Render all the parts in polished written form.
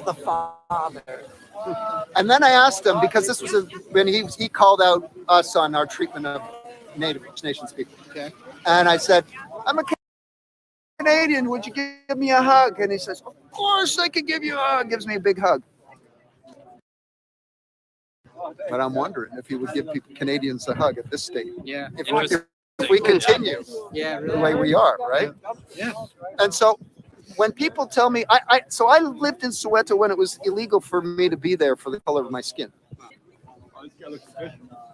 the Father. And then I asked him, because this was when he called out us on our treatment of Native Nations people. Okay. And I said, I'm a Canadian, would you give me a hug? And he says, of course I could give you a hug. Gives me a big hug. But I'm wondering if he would give Canadians a hug at this stage. Yeah. If we continue the way we are, right? Yeah. And so when people tell me, I lived in Soweto when it was illegal for me to be there for the color of my skin.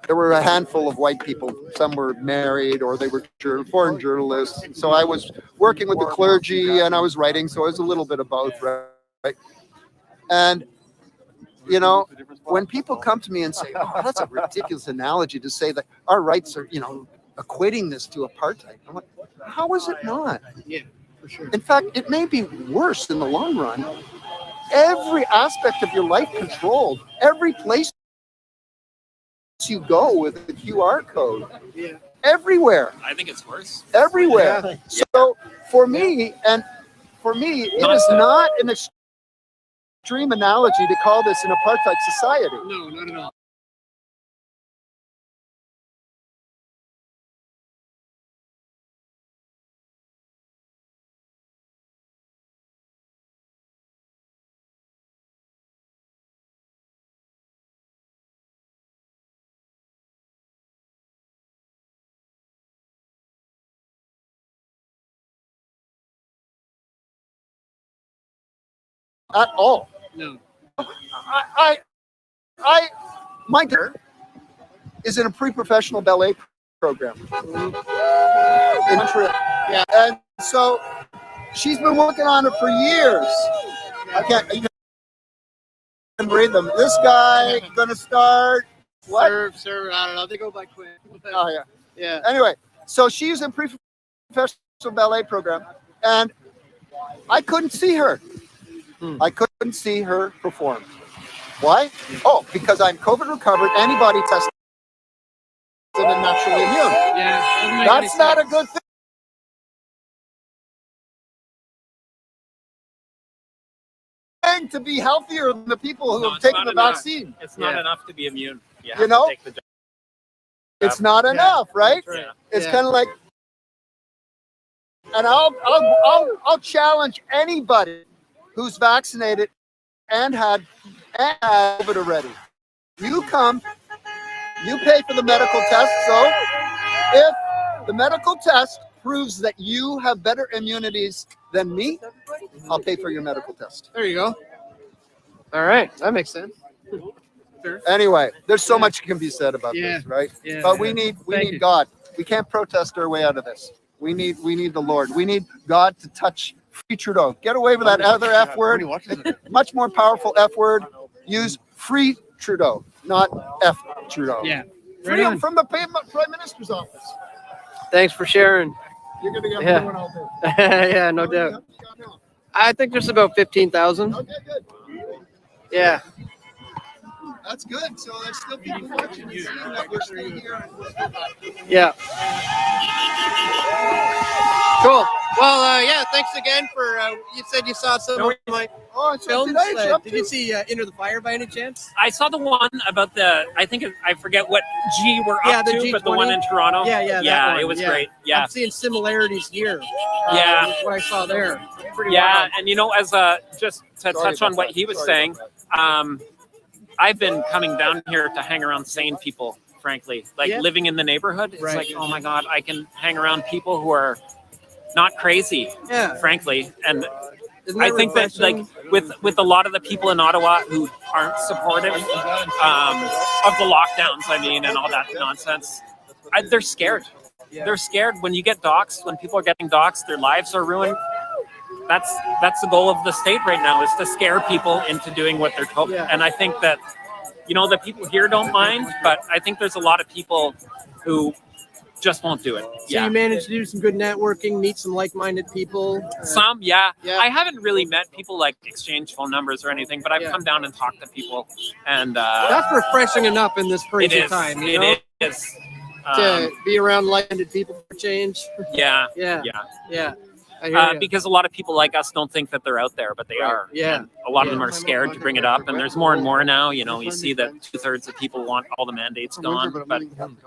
There were a handful of white people. Some were married or they were foreign journalists. So I was working with the clergy and I was writing. So I was a little bit of both, right? And, you know, when people come to me and say, oh, that's a ridiculous analogy to say that our rights are, equating this to apartheid. I'm like, how is it not? Yeah, for sure. In fact, it may be worse in the long run. Every aspect of your life controlled. Every place you go with the QR code. Yeah. Everywhere. I think it's worse. Everywhere. Yeah. So for me, it is not an extreme analogy to call this an apartheid society. No, not at all. At all. No. My daughter is in a pre-professional ballet program in Montreal. Yeah. And so she's been working on it for years. I can't even read them. This guy gonna start what? Serve, I don't know. They go by quick. Oh yeah. Yeah. Anyway, so she's in pre-professional ballet program, and I couldn't see her. I couldn't see her perform. Why? Oh, because I'm COVID recovered, antibody tested, and naturally immune. Yeah. That's not a good thing to be healthier than the people who have taken the vaccine. It's not enough to be immune. You have know? to take the jab. It's not enough, right? Yeah. It's kind of like, and I'll challenge anybody who's vaccinated and had COVID already. You come, you pay for the medical test. So if the medical test proves that you have better immunities than me, I'll pay for your medical test. There you go. All right. That makes sense. Sure. Anyway, there's so much can be said about Yeah. this, right? Yeah. But we need Thank you. God. We can't protest our way out of this. We need the Lord. We need God to touch Free Trudeau. Get away with that other F word. Much more powerful F word. Use Free Trudeau, not F Trudeau. Yeah. Free him from the Prime Minister's office. Thanks for sharing. You're gonna get Yeah. one all day. Yeah, no doubt. I think there's about 15,000. Okay, good. Yeah. That's good. So there's still people watching and seeing that we're still here. Yeah. Cool. Well, yeah, thanks again for, you said you saw some of my Oh, so films. today, Did you see Enter the Fire by any chance? I saw the one about I forget what G we're up the to, but the one in Toronto. Yeah, that Yeah, one. it was Yeah. great. Yeah. I'm seeing similarities here. Yeah. With what I saw there. Pretty Yeah, wild. and as just to touch on what he was saying, I've been coming down here to hang around sane people, frankly. Like Yeah. living in the neighborhood, it's Right. like, oh my God, I can hang around people who are not crazy, Yeah. frankly. And Isn't I think that refreshing? with a lot of the people in Ottawa who aren't supportive of the lockdowns, and all that nonsense, they're scared. Yeah. They're scared when you get doxxed, when people are getting doxxed, their lives are ruined. That's the goal of the state right now, is to scare people into doing what they're told. Yeah. And I think that, the people here don't mind, but I think there's a lot of people who just won't do it. So you managed to do some good networking, meet some like-minded people. Some, yeah. Yeah. I haven't really met people like exchange phone numbers or anything, but I've Yeah. come down and talked to people, and That's refreshing enough in this it crazy is. time. You It know? is. To be around like-minded people for change. Yeah. Yeah. Yeah. Yeah. I hear ya. because a lot of people like us don't think that they're out there, but they Right. are. Yeah. And a lot of them are scared to bring it up, and there's more and more now. You know, you see that 2/3 of people want all the mandates gone, but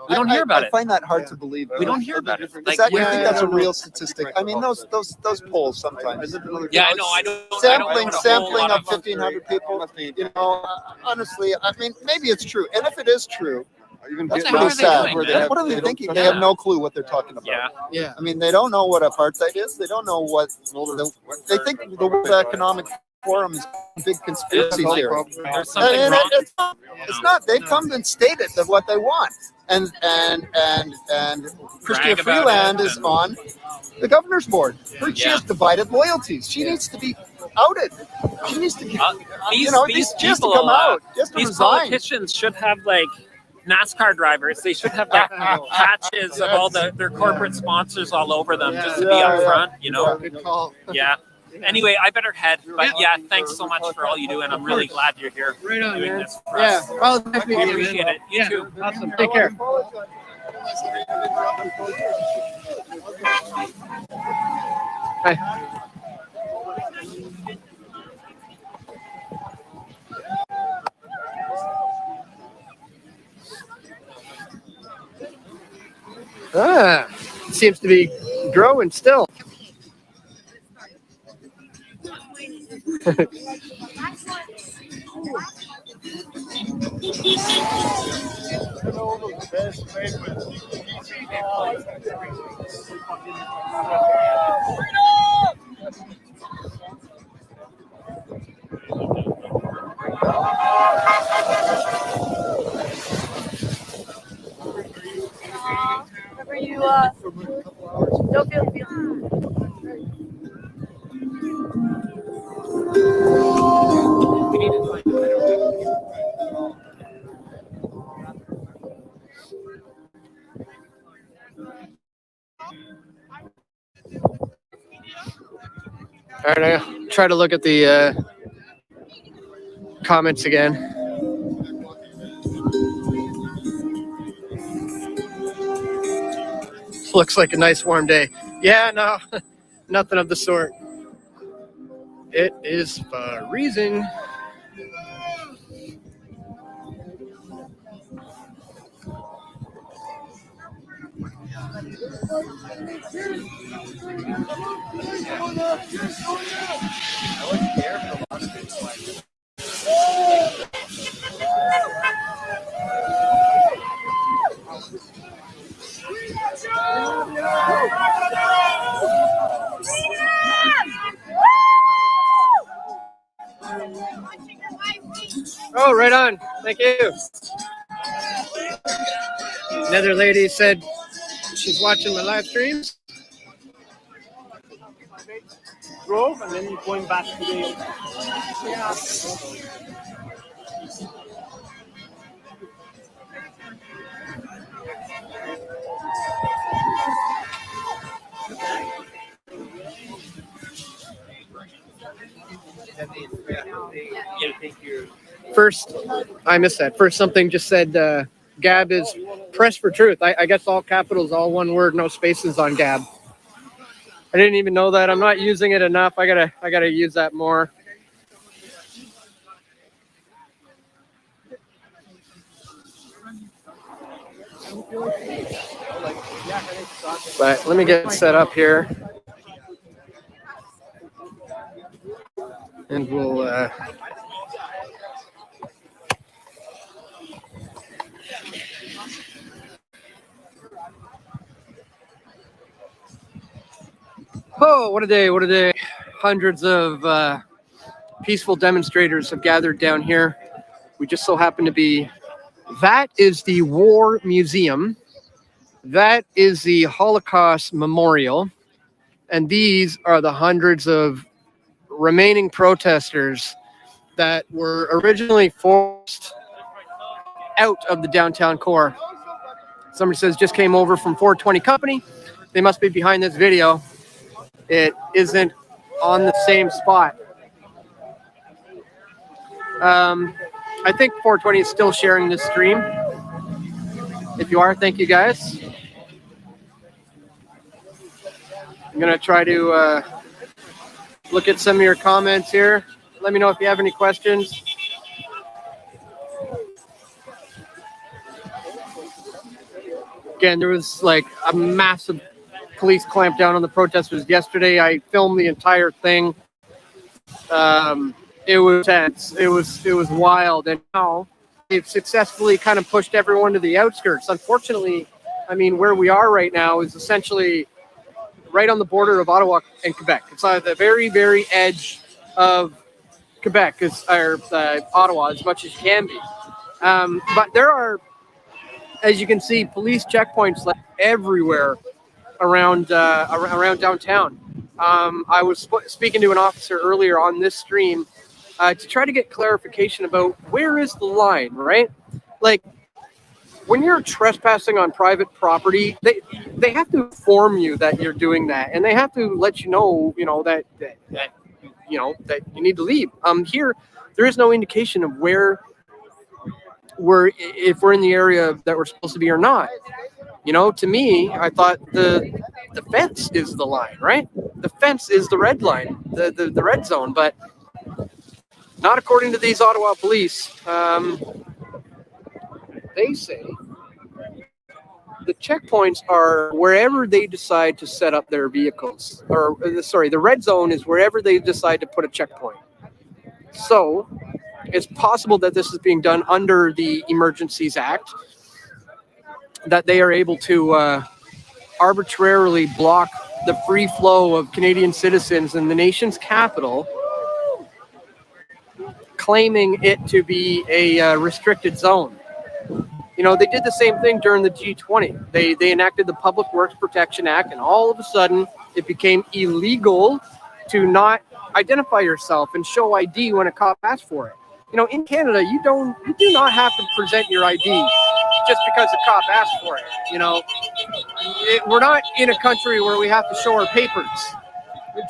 we don't hear about I it. find that hard to believe. We don't hear about it. Like, Exactly. I think yeah, that's a yeah. real statistic. I mean, those polls sometimes. yeah, I know. I don't. I don't Sampling put a whole lot of 1,500 people. You know, honestly, I mean, maybe it's true, and if it is true, that's the hell pretty are they sad. doing, man? What are they thinking? They Yeah. have no clue what they're talking about. Yeah. Yeah. I mean, they don't know what apartheid is. They don't know what they think the World Economic Forum is a big conspiracy theory. There's something And wrong. it's not. They've come and stated that what they want. And Christia Brag about Freeland it is and- on the governor's board. She Yeah. has divided loyalties. She needs to be outed. She needs to get, These she has to people, come out. She has to these resign. politicians should have like NASCAR drivers. They should have like patches of all their corporate sponsors all over them, just to be Yeah, up yeah. front. You know. Good call. Yeah. Anyway, I better head. But yeah, thanks so much for all you do, and I'm really glad you're here Right on, doing man. this for Yeah. us. Well, nice We meeting you, appreciate man. it. You Yeah. too. Awesome. Take care. Hi. Seems to be growing still. Whenever you don't feel. All right, I'll try to look at the comments again. Looks like a nice warm day. Yeah, no, nothing of the sort. It is freezing. Oh, right on. Thank you. Another lady said she's watching my live streams. Grove, and then you're going back to the. First, I missed that. First, something just said Gab is press for truth. I guess all capitals, all one word, no spaces on Gab. I didn't even know that. I'm not using it enough. I gotta use that more. But let me get it set up here. And we'll oh, what a day, what a day. Hundreds of peaceful demonstrators have gathered down here. We just so happen to be, that is the War Museum. That is the Holocaust Memorial. And these are the hundreds of remaining protesters that were originally forced out of the downtown core. Somebody says just came over from 420 Company. They must be behind this video. It isn't on the same spot. I think 420 is still sharing this stream. If you are, thank you guys. I'm going to try to look at some of your comments here. Let me know if you have any questions. Again, there was like a massive police clampdown on the protesters yesterday. I filmed the entire thing. It was tense. It was wild. And now they've successfully kind of pushed everyone to the outskirts. Unfortunately, I mean, where we are right now is essentially right on the border of Ottawa and Quebec. It's on the very, very edge of Quebec, or Ottawa, as much as you can be. But there are, as you can see, police checkpoints like everywhere around downtown. I was speaking to an officer earlier on this stream to try to get clarification about where is the line, right? Like, when you're trespassing on private property, they have to inform you that you're doing that, and they have to let you know, that you need to leave. Here, there is no indication of where if we're in the area that we're supposed to be or not. To me, I thought the fence is the line, right? The fence is the red line, the red zone, but not according to these Ottawa police. They say the checkpoints are wherever they decide to set up their vehicles. The red zone is wherever they decide to put a checkpoint. So it's possible that this is being done under the Emergencies Act, that they are able to arbitrarily block the free flow of Canadian citizens in the nation's capital, claiming it to be a restricted zone. They did the same thing during the G20. They enacted the Public Works Protection Act, and all of a sudden it became illegal to not identify yourself and show ID when a cop asks for it. In Canada, you do not have to present your ID just because a cop asks for it. We're not in a country where we have to show our papers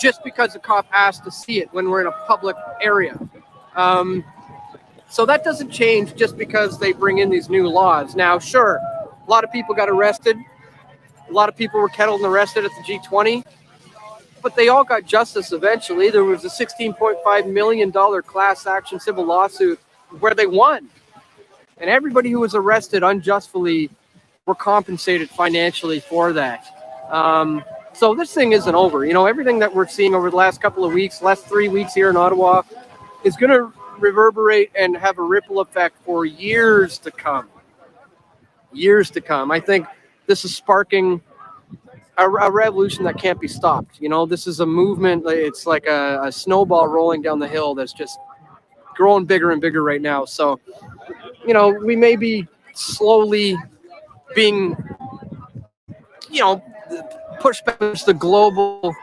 just because a cop asks to see it when we're in a public area. So that doesn't change just because they bring in these new laws. Now, sure, a lot of people got arrested. A lot of people were kettled and arrested at the G20, but they all got justice eventually. There was a $16.5 million class action civil lawsuit where they won. And everybody who was arrested unjustly were compensated financially for that. So this thing isn't over. Everything that we're seeing over the last couple of weeks, last 3 weeks here in Ottawa, is going to reverberate and have a ripple effect for years to come. Years to come. I think this is sparking a revolution that can't be stopped. This is a movement. It's like a snowball rolling down the hill that's just growing bigger and bigger right now. So, we may be slowly being, pushed back against the global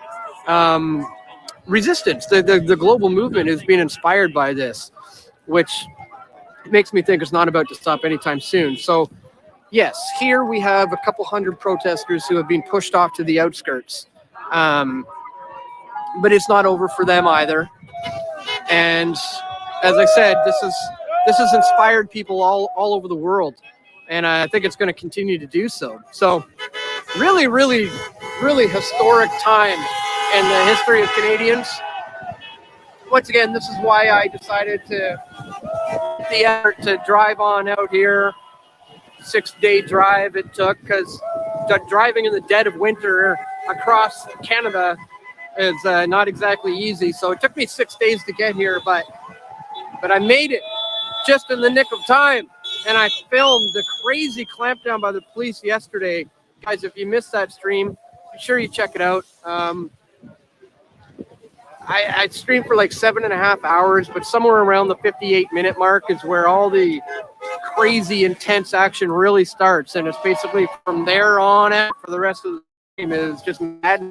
resistance. The global movement is being inspired by this, which makes me think it's not about to stop anytime soon. So, yes, here we have a couple hundred protesters who have been pushed off to the outskirts. But it's not over for them either. And as I said, this has inspired people all over the world. And I think it's going to continue to do so. So really, really, really historic time in the history of Canadians. Once again, this is why I decided to the effort to drive on out here. 6-day drive it took, because driving in the dead of winter across Canada is not exactly easy. So it took me 6 days to get here, but I made it just in the nick of time. And I filmed the crazy clampdown by the police yesterday. Guys, if you missed that stream, be sure you check it out. I streamed for like 7.5 hours, but somewhere around the 58-minute mark is where all the crazy intense action really starts. And it's basically from there on out for the rest of the stream is just mad.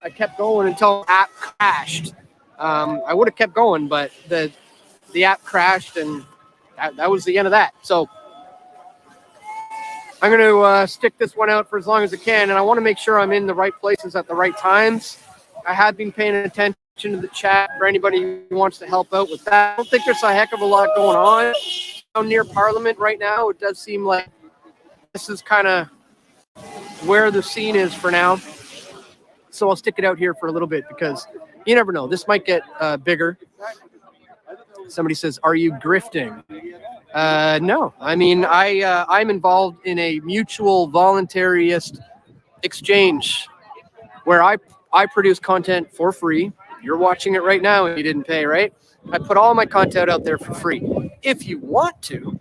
I kept going until the app crashed. I would have kept going, but the app crashed, and that was the end of that. So I'm going to stick this one out for as long as I can, and I want to make sure I'm in the right places at the right times. I have been paying attention to the chat for anybody who wants to help out with that. I don't think there's a heck of a lot going on down near Parliament right now. It does seem like this is kind of where the scene is for now. So I'll stick it out here for a little bit because you never know. This might get bigger. Somebody says, "Are you grifting?" No. I mean, I'm involved in a mutual voluntarist exchange where I produce content for free. You're watching it right now and you didn't pay, right? I put all my content out there for free. If you want to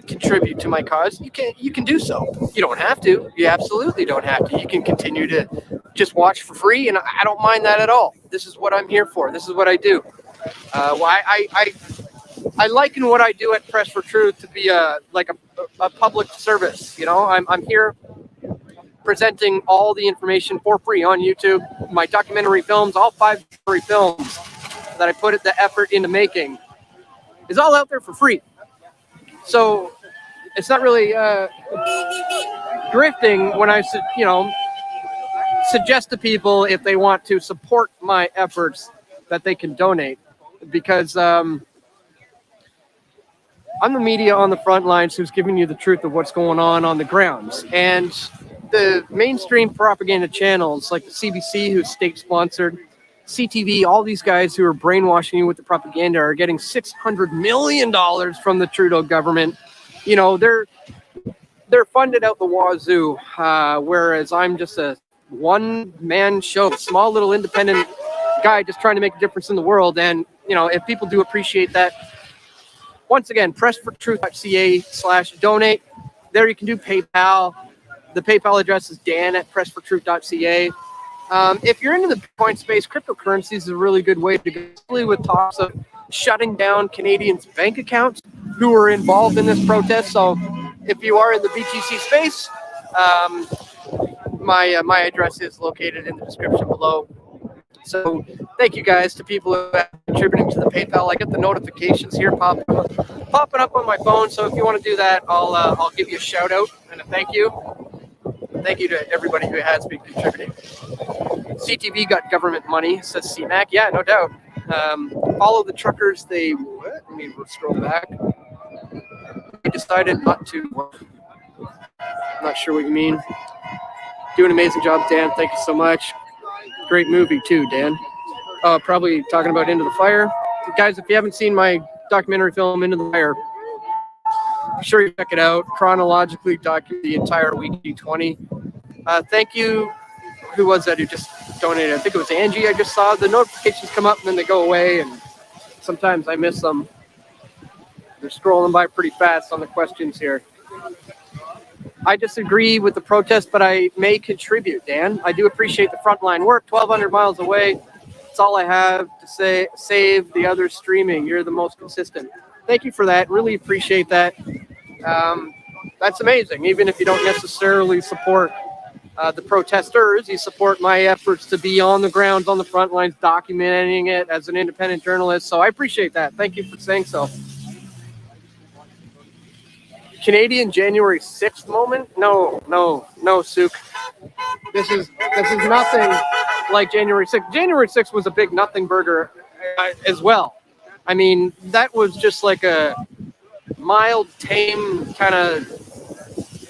contribute to my cause, you can do so. You don't have to. You absolutely don't have to. You can continue to just watch for free, and I don't mind that at all. This is what I'm here for. This is what I do. I liken what I do at Press for Truth to be a public service. You know, I'm here presenting all the information for free on YouTube. My documentary films, all 5 documentary films that I put the effort into making, is all out there for free. So it's not really grifting when I suggest to people if they want to support my efforts that they can donate, because I'm the media on the front lines who's giving you the truth of what's going on the grounds. And the mainstream propaganda channels like the CBC, who's state sponsored, CTV, all these guys who are brainwashing you with the propaganda are getting $600 million from the Trudeau government. You know, they're funded out the wazoo, whereas I'm just a one-man show, small little independent guy just trying to make a difference in the world. And, you know, if people do appreciate that, once again, pressfortruth.ca/donate. There you can do PayPal. The PayPal address is dan@pressfortruth.ca. If you're into the Bitcoin space, cryptocurrencies is a really good way to go, especially with talks of shutting down Canadians' bank accounts who are involved in this protest. So if you are in the BTC space, my address is located in the description below. So thank you guys to people who have contributed to the PayPal. I get the notifications here popping up on my phone. So if you want to do that, I'll give you a shout out and a thank you. Thank you to everybody who has been contributing. CTV got government money, says CMAC. Yeah, no doubt. Follow the truckers. Let me scroll back. We decided not to. I'm not sure what you mean. Do an amazing job, Dan. Thank you so much. Great movie too, Dan. Probably talking about Into the Fire. Guys, if you haven't seen my documentary film, Into the Fire, be sure you check it out. Chronologically document the entire week D20. Thank you. Who was that who just donated? I think it was Angie. I just saw the notifications come up and then they go away, and sometimes I miss them. They're scrolling by pretty fast on the questions here. I disagree with the protest, but I may contribute, Dan. I do appreciate the frontline work. 1,200 miles away. That's all I have to say. Save the others streaming. You're the most consistent. Thank you for that. Really appreciate that. That's amazing. Even if you don't necessarily support the protesters, you support my efforts to be on the ground, on the front lines, documenting it as an independent journalist. So I appreciate that. Thank you for saying so. Canadian January 6th moment? No, Sook. This is nothing like January 6th. January 6th was a big nothing burger as well. I mean, that was just like a mild, tame kind of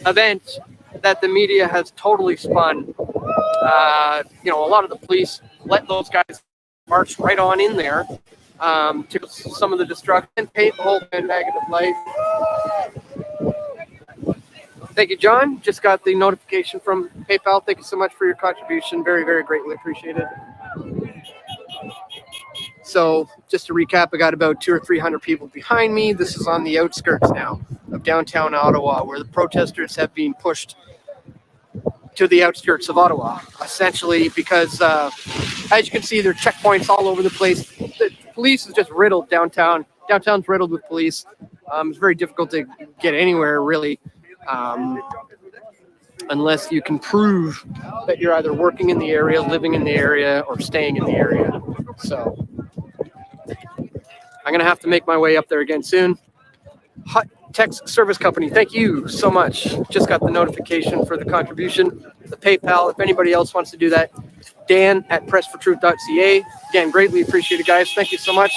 event that the media has totally spun. A lot of the police let those guys march right on in there, to some of the destruction, paint the whole thing negative light. Thank you, John. Just got the notification from PayPal. Thank you so much for your contribution. Very, very greatly appreciated. So just to recap, I got about 200 or 300 people behind me. This is on the outskirts now of downtown Ottawa, where the protesters have been pushed to the outskirts of Ottawa, essentially because, as you can see, there are checkpoints all over the place. The police is just riddled downtown. Downtown's riddled with police. It's very difficult to get anywhere, really. Unless you can prove that you're either working in the area, living in the area, or staying in the area. So I'm going to have to make my way up there again soon. Hut Text Service Company, thank you so much. Just got the notification for the contribution, the PayPal. If anybody else wants to do that, dan@pressfortruth.ca. Again, greatly appreciate it, guys. Thank you so much.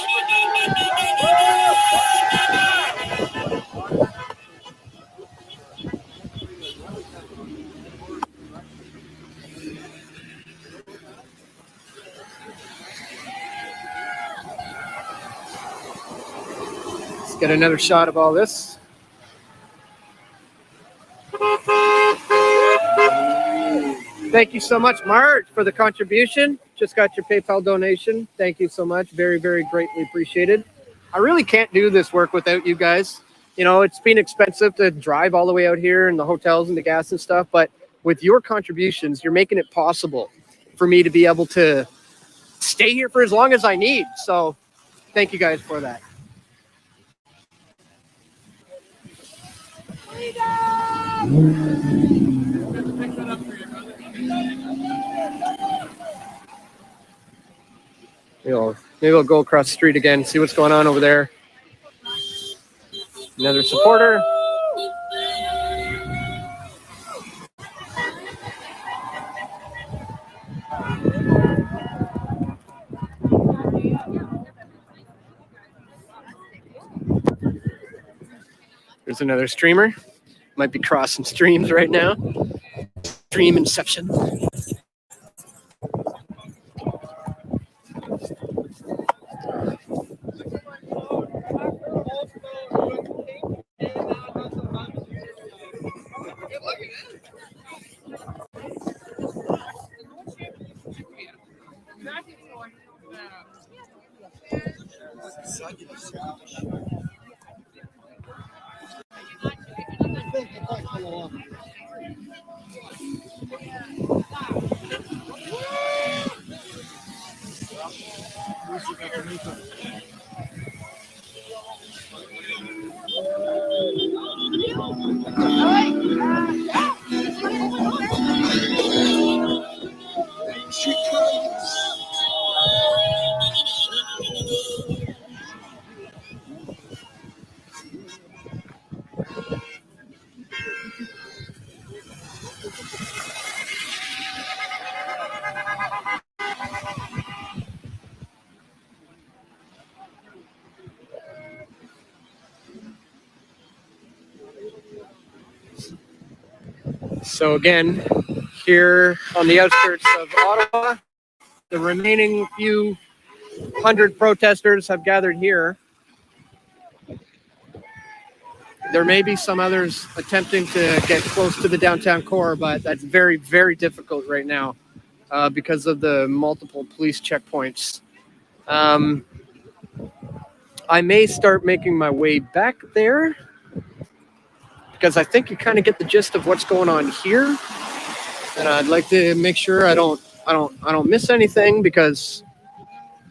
get another shot of all this. Thank you so much, Mark, for the contribution. Just got your PayPal donation. Thank you so much. Very, very greatly appreciated. I really can't do this work without you guys. You know, it's been expensive to drive all the way out here and the hotels and the gas and stuff, but with your contributions, you're making it possible for me to be able to stay here for as long as I need. So thank you guys for that. Maybe we'll go across the street again, see what's going on over there. Another supporter. There's another streamer. Might be crossing streams right now. Stream inception. So again, here on the outskirts of Ottawa, the remaining few hundred protesters have gathered here. There may be some others attempting to get close to the downtown core, but that's very, very difficult right now because of the multiple police checkpoints. I may start making my way back there, because I think you kind of get the gist of what's going on here, and I'd like to make sure I don't miss anything, because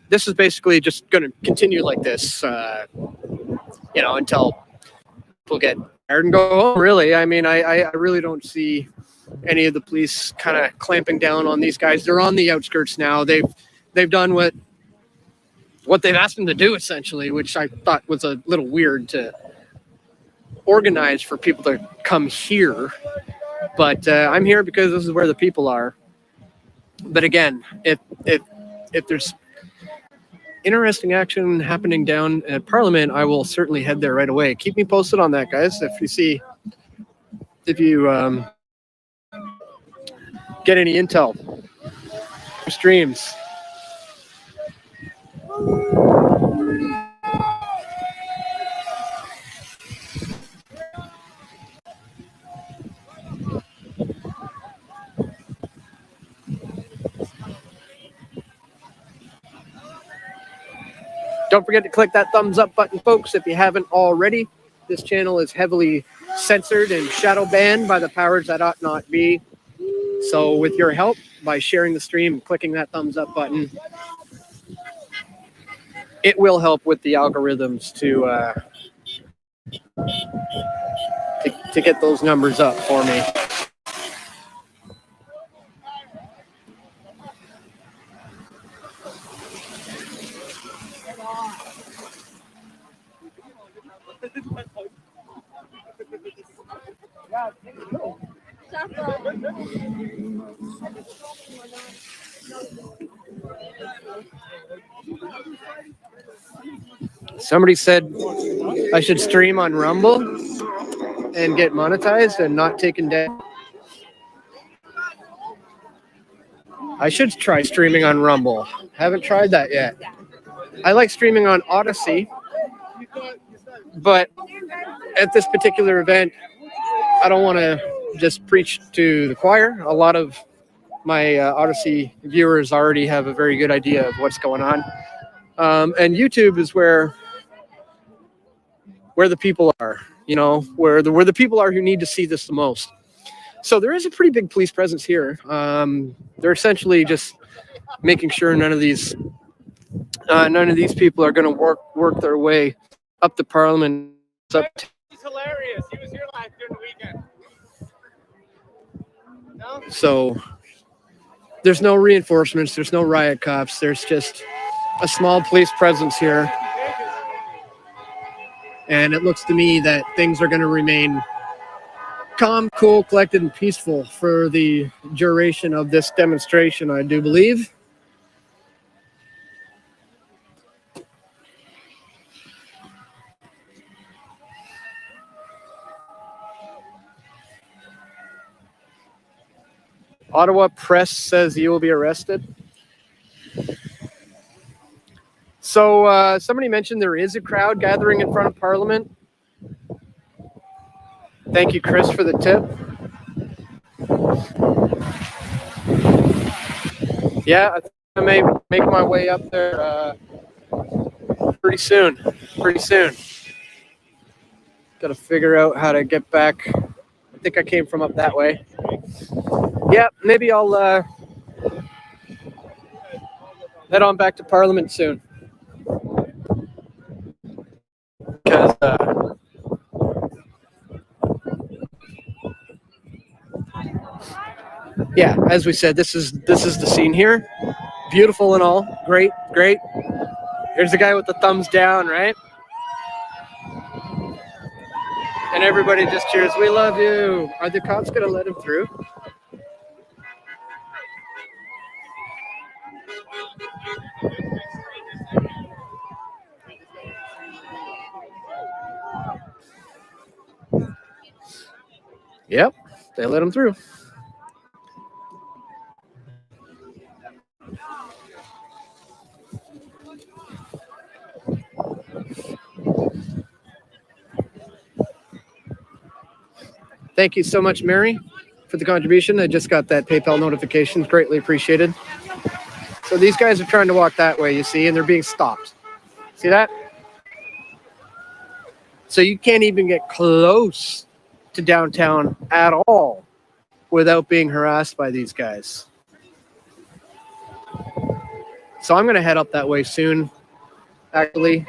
this is basically just going to continue like this, until people get tired and go home. Really, I mean, I really don't see any of the police kind of clamping down on these guys. They're on the outskirts now. They've done what they've asked them to do, essentially, which I thought was a little weird to organized for people to come here, but I'm here because this is where the people are. But again, if there's interesting action happening down at Parliament, I will certainly head there right away. Keep me posted on that, guys. If you get any intel, streams. Don't forget to click that thumbs up button, folks, if you haven't already. This channel is heavily censored and shadow banned by the powers that ought not be. So with your help, by sharing the stream and clicking that thumbs up button, it will help with the algorithms to get those numbers up for me. Somebody said I should stream on Rumble and get monetized and not taken down. I should try streaming on Rumble. Haven't tried that yet. I like streaming on Odyssey. But at this particular event, I don't want to just preach to the choir. A lot of my Odyssey viewers already have a very good idea of what's going on. And YouTube is where the people are, you know, where the people are who need to see this the most. So there is a pretty big police presence here. They're essentially just making sure none of these people are going to work their way up to Parliament. He's hilarious. He was here during the weekend. No? So there's no reinforcements. There's no riot cops. There's just a small police presence here. And it looks to me that things are going to remain calm, cool, collected, and peaceful for the duration of this demonstration, I do believe. Ottawa Press says you will be arrested. So somebody mentioned there is a crowd gathering in front of Parliament. Thank you, Chris, for the tip. Yeah, I think I may make my way up there pretty soon. Got to figure out how to get back. I think I came from up that way. Yeah, maybe I'll head on back to Parliament soon. Because yeah, as we said, this is the scene here. Beautiful and all. Great. There's the guy with the thumbs down, right? And everybody just cheers, "We love you." Are the cops going to let him through? Yep, they let him through. Thank you so much, Mary, for the contribution. I just got that PayPal notification. Greatly appreciated. So these guys are trying to walk that way, you see, and they're being stopped. See that? So you can't even get close to downtown at all without being harassed by these guys. So I'm going to head up that way soon, actually.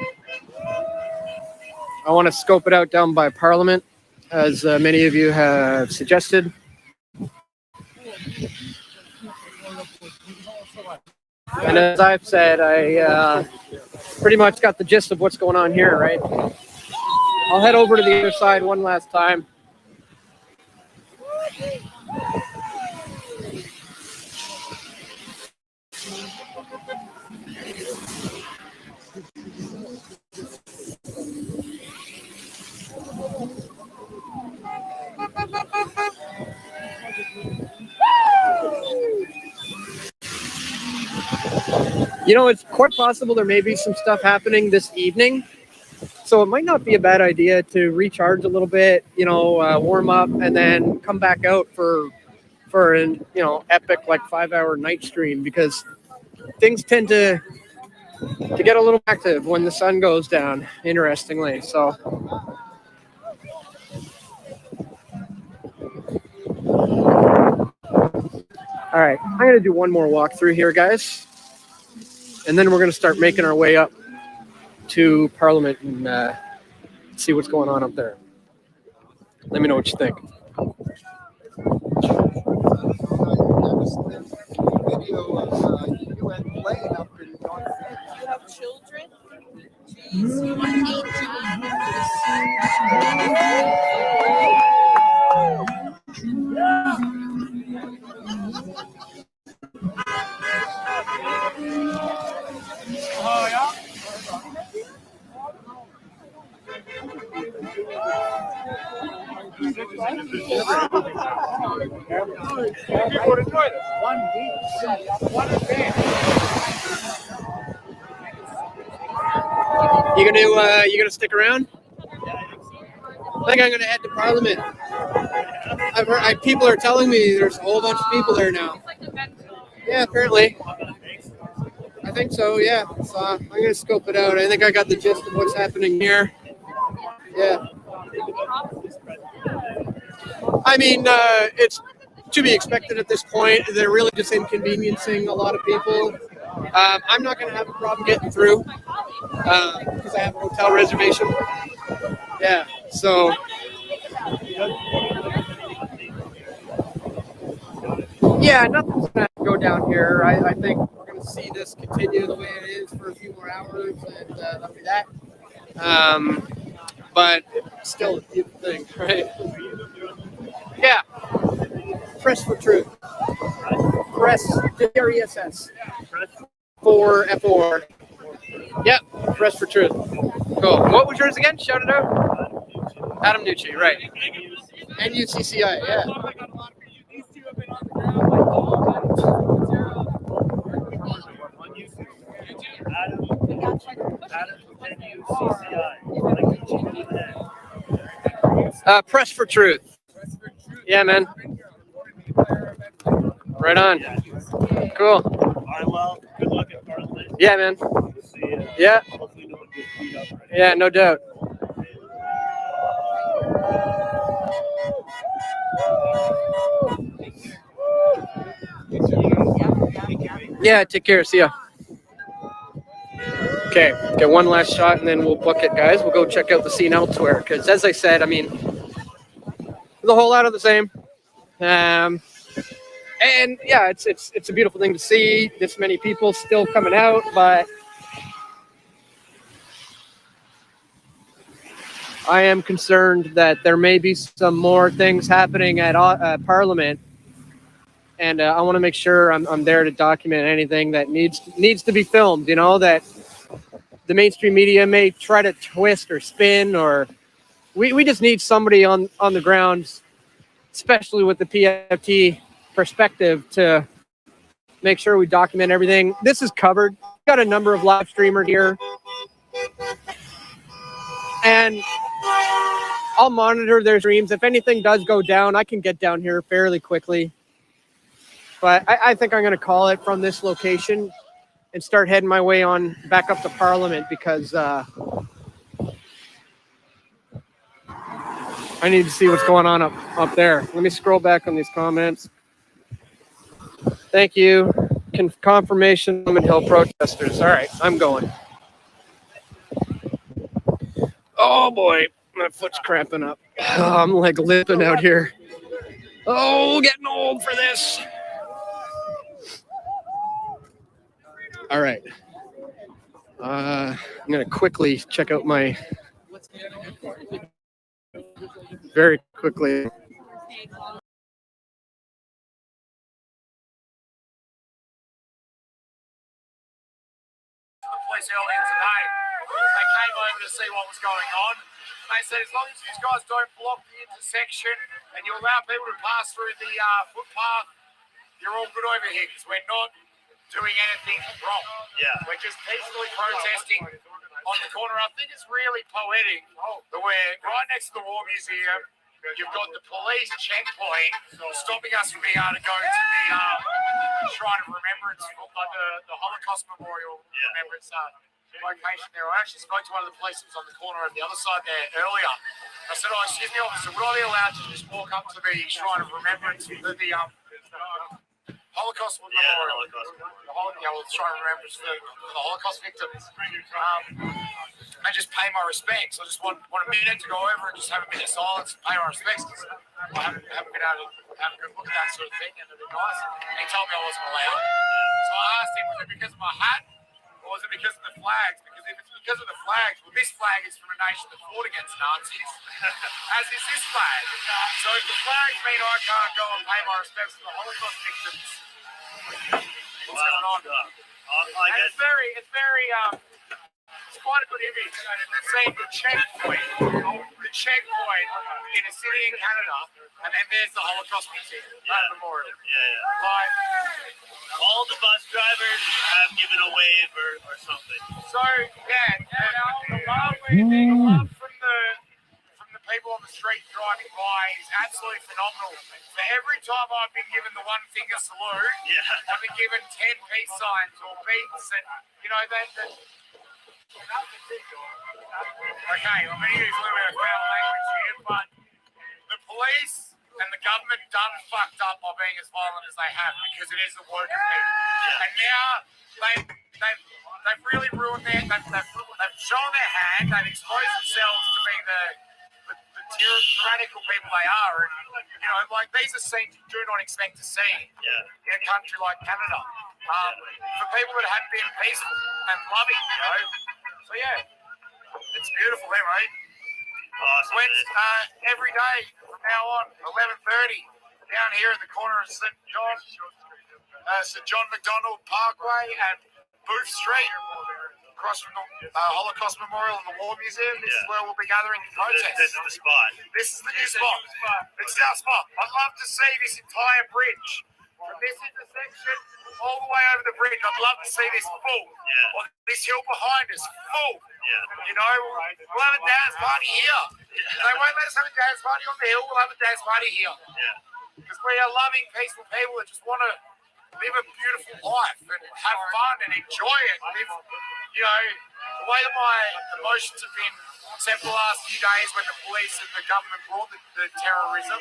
I want to scope it out down by Parliament, as many of you have suggested. And as I've said, I pretty much got the gist of what's going on here, right? I'll head over to the other side one last time. You know, it's quite possible there may be some stuff happening this evening. So it might not be a bad idea to recharge a little bit, you know, warm up and then come back out for an, you know, epic like 5-hour night stream, because things tend to get a little active when the sun goes down, interestingly. So all right, I'm going to do one more walk through here, guys. And then we're going to start making our way up to Parliament and see what's going on up there. Let me know what you think. Video of you and Blaine up in North. You have children? Jeez, you want Oh, yeah? People would enjoy this. One advance. You gonna stick around? I think I'm going to head to Parliament. I've heard people are telling me there's a whole bunch of people there now. Yeah, apparently. I think so. Yeah. So I'm going to scope it out. I think I got the gist of what's happening here. Yeah. I mean, it's to be expected at this point. They're really just inconveniencing a lot of people. I'm not going to have a problem getting through because I have a hotel reservation. Yeah. So. Yeah, nothing's going to go down here. I think we're going to see this continue the way it is for a few more hours, and that'll be that. But still a beautiful thing, right? Yeah. Press for truth. Press DRESS. For F4. Yep. Press for truth. Cool. What was yours again? Shout it out. Adam Nucci, right. NUCCI, yeah. Press for truth. Yeah, man. Right on. Cool. All right, well, good luck at Parliament. Yeah, man. We'll see you. Yeah. Hopefully no one gets beat up. Right? Yeah, no doubt. Yeah, take care. See ya. Okay, get one last shot and then we'll book it, guys. We'll go check out the scene elsewhere because, as I said, I mean, the whole lot of the same. And yeah, it's a beautiful thing to see. This many people still coming out, but I am concerned that there may be some more things happening at Parliament, and I want to make sure I'm there to document anything that needs to be filmed. You know, that the mainstream media may try to twist or spin, or we just need somebody on the ground, especially with the PFT perspective, to make sure we document everything. This is covered. We've got a number of live streamers here, and I'll monitor their streams. If anything does go down, I can get down here fairly quickly. But I think I'm going to call it from this location and start heading my way on back up to Parliament because I need to see what's going on up there. Let me scroll back on these comments. Thank you. Confirmation, Lemon Hill protesters. All right, I'm going. Oh boy, my foot's cramping up. Oh, I'm like limping out here. Oh, getting old for this. All right. I'm going to quickly check out my... Very quickly. Police earlier today. They came over to see what was going on. They said, as long as you guys don't block the intersection and you allow people to pass through the footpath, you're all good over here because we're not doing anything wrong. Yeah. We're just peacefully protesting on the corner. I think it's really poetic that we're right next to the War Museum. You've got the police checkpoint stopping us from being able to go to the Shrine of Remembrance, like the Holocaust Memorial Remembrance location there. I actually spoke to one of the police on the corner on the other side there earlier. I said, "Oh, excuse me, officer, would I be allowed to just walk up to the Shrine of Remembrance, the Holocaust Memorial, the Shrine of Remembrance for the Holocaust victims, and just pay my respects? I just want a minute to go over and just have a minute of silence and pay my respects because I haven't been able to have a good look at that sort of thing, and it'd be nice." And he told me I wasn't allowed. So I asked him, was it because of my hat or was it because of the flags? Because if it's because of the flags, well, this flag is from a nation that fought against Nazis, as is this flag. So if the flags mean I can't go and pay my respects to the Holocaust victims, what's going on? And it's quite a good image seeing the checkpoint in a city in Canada, and then there's the Holocaust Museum, Memorial. Like, all the bus drivers have given a wave or something. So yeah, the love from the people on the street driving by is absolutely phenomenal. For every time I've been given the one finger salute, Yeah. I've been given 10 peace signs or beats, and you know that. Okay, I'm going to use a little bit of foul language here, but the police and the government done fucked up by being as violent as they have, because it is the work of people. And now they've really ruined they've shown their hand, they've exposed themselves to be the tyrannical people they are. And, you know, like, these are scenes you do not expect to see in a country like Canada. For people that have been peaceful and loving, you know. So yeah, it's beautiful there, mate. Awesome. When every day from now on, 11:30, down here at the corner of St. John McDonald Parkway and Booth Street, across from the Holocaust Memorial and the War Museum. This is where we'll be gathering to protest. This is the spot. This is the new spot. It's our spot. I'd love to see this entire bridge, from this intersection all the way over the bridge. I'd love to see this full. Yeah. Or this hill behind us full. Yeah. You know, we'll have a dance party here. They won't let us have a dance party on the hill. We'll have a dance party here. Yeah. Because we are loving, peaceful people that just want to live a beautiful life and have fun and enjoy it. Live, you know, the way that my emotions have been except for the last few days when the police and the government brought the terrorism.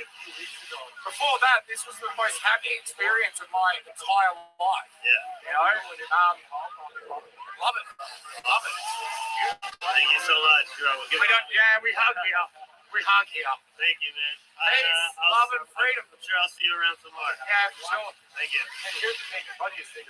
Before that, this was the most happy experience of my entire life. Yeah. You know, love it. Love it. Thank you so much, bro. We hug here. We hug here. Thank you, man. Peace, love, and freedom. I'm sure I'll see you around some more. Yeah, for sure. Thank you. And here's the thing. What do you think?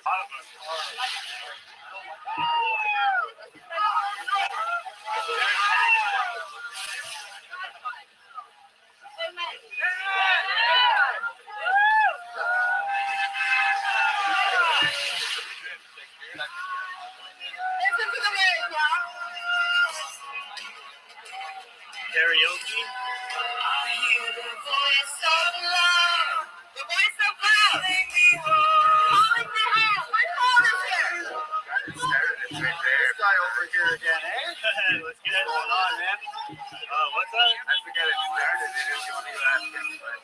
Karaoke? This guy over here again, eh? What's going on, man? What's up? I forget it started. It is the one you asked him, but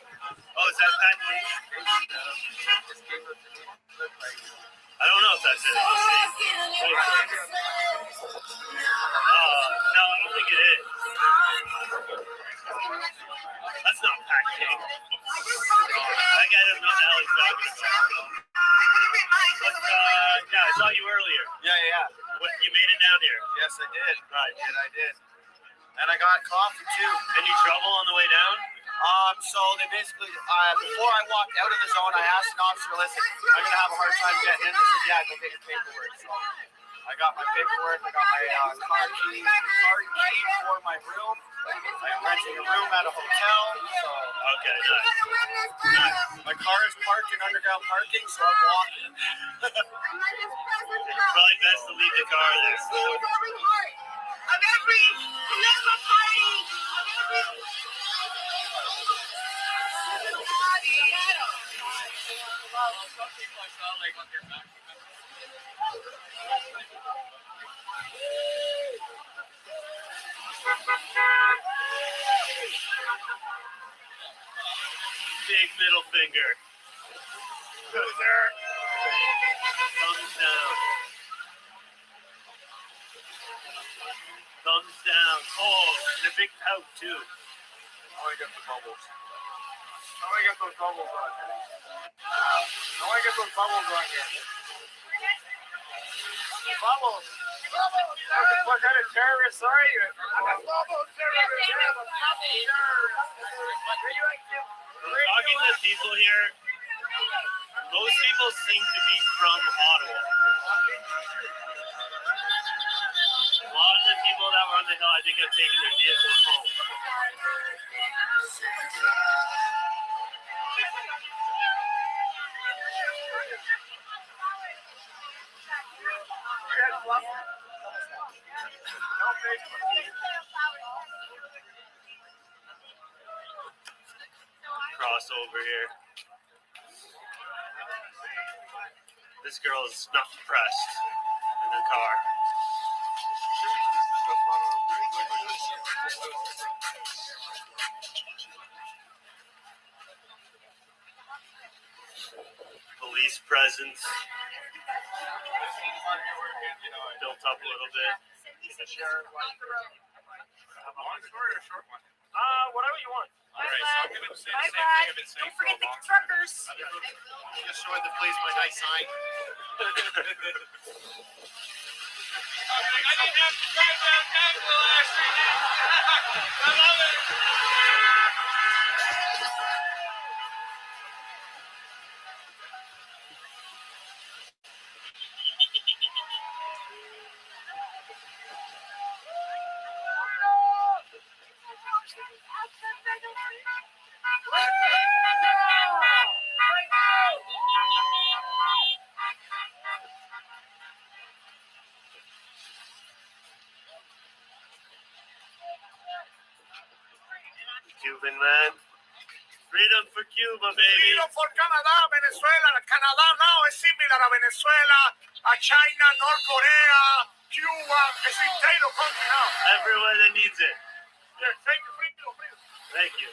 Oh, is that Pat Lee? this game looked like I don't know if that's it. Let's see. No, I don't think it is. That's not Pat King. That guy doesn't know what the hell he's talking about. Yeah, I saw you earlier. Yeah. You made it down here. Yes, I did. Right. I did. And I got coffee too. Any trouble on the way down? So they basically, before I walked out of the zone, I asked an officer, listen, I'm going to have a hard time getting in. They said, yeah, go get your paperwork. So I got my paperwork, I got my car key for my room. I'm renting a room at a hotel. So Okay, nice. my car is parked in underground parking, so I'm walking. It's probably best to leave the car there. Big middle finger. Loser. Thumbs down. Thumbs down. Oh, and a big pout too. I want to get the bubbles. I want to get those bubbles on here. I want to get those bubbles on here. Bubbles. What kind of terrorist are you? Bubbles, Talking to people here, most people seem to be from Ottawa. A lot of the people that were on the hill, I think, have taken their vehicles home. Crossover here. This girl is not impressed in the car. presence built up a little bit. Long story or short one? Whatever you want. All right, so I'm going to say the same thing I've been saying for a long time. truckers. Just showing the police my nice sign. I didn't have to drive down Nashville last weekend. I love it. Cuban man. Freedom for Cuba, baby. Freedom for Canada, Venezuela. Canada now is similar to Venezuela, China, North Korea, Cuba. It's a potato country now. Everywhere that needs it. Yeah, thank you, freedom. Thank you.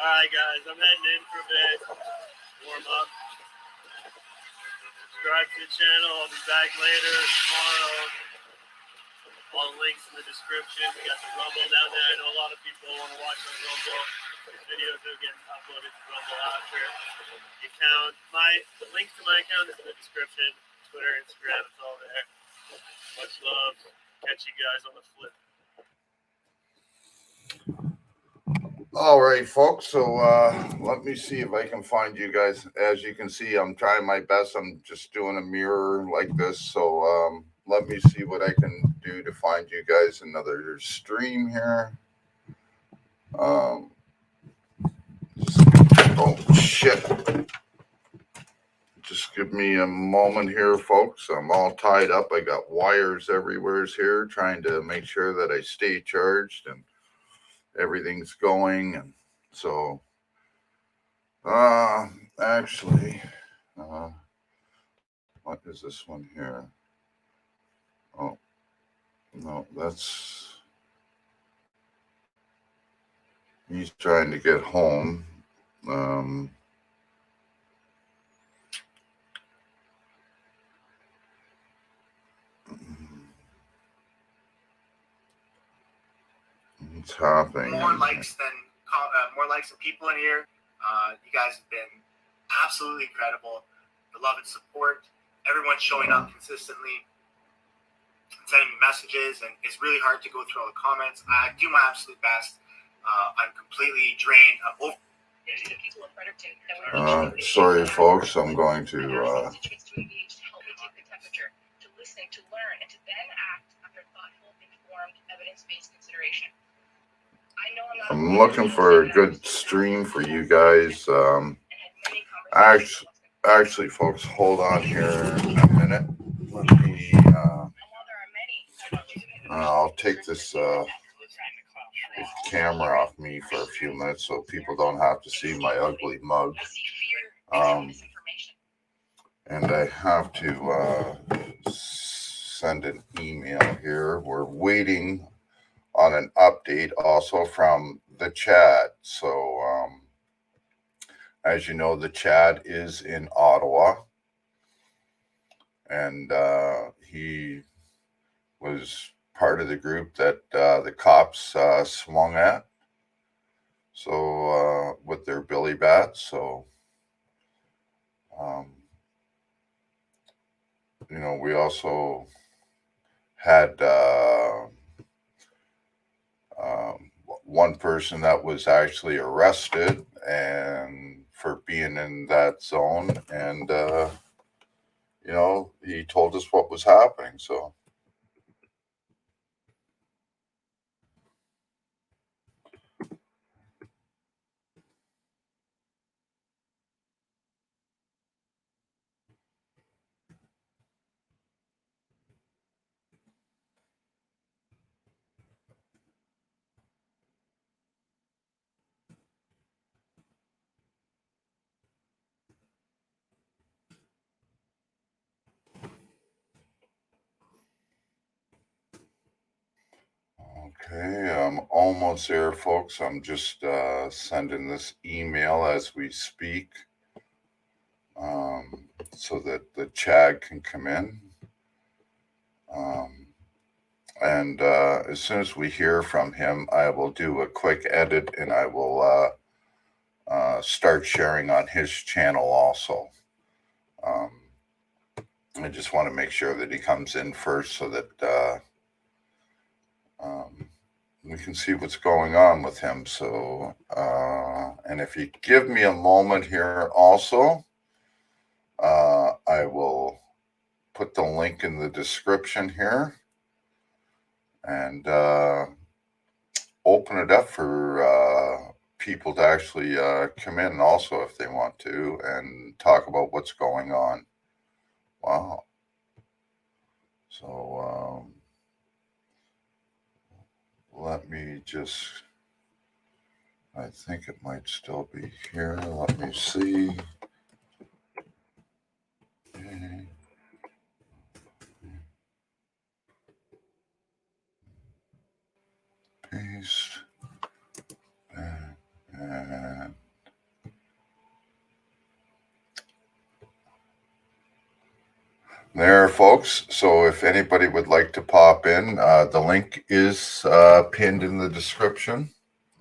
All right, guys, I'm heading in for a bit. Warm up. Subscribe to the channel. I'll be back later tomorrow. All the links in the description. We got the Rumble down there. I know a lot of people want to watch on Rumble. These videos are getting uploaded to Rumble after. The account, the link to my account is in the description. Twitter, Instagram, it's all there. Much love. Catch you guys on the flip. All right, folks. So let me see if I can find you guys. As you can see, I'm trying my best. I'm just doing a mirror like this. So let me see what I can do to find you guys another stream here. Oh, shit. Just give me a moment here, folks. I'm all tied up. I got wires everywhere here trying to make sure that I stay charged and everything's going. And so actually what is this one here? Oh no, that's he's trying to get home. It's happening. More likes than people in here. You guys have been absolutely incredible. The love and support. Everyone's showing up consistently, sending me messages, and it's really hard to go through all the comments. I do my absolute best. I'm completely drained. Sorry, folks. I'm going to. I'm looking for a good stream for you guys. Actually, folks, hold on here a minute. Let me. I'll take this camera off me for a few minutes so people don't have to see my ugly mug. And I have to send an email here. We're waiting on an update also from the Chad. So as you know, the Chad is in Ottawa, and he was part of the group that the cops swung at, so with their billy bats. So you know, we also had one person that was actually arrested and for being in that zone, and you know, he told us what was happening. So Okay, I'm almost there, folks. I'm just sending this email as we speak, so that the Chad can come in. And as soon as we hear from him, I will do a quick edit and I will start sharing on his channel also. I just want to make sure that he comes in first so that we can see what's going on with him. So, and if you give me a moment here also, I will put the link in the description here and open it up for people to actually come in also if they want to and talk about what's going on. Wow. So let me just, I think it might still be here. Let me see. Okay. Paste. And there, folks. So if anybody would like to pop in, the link is pinned in the description.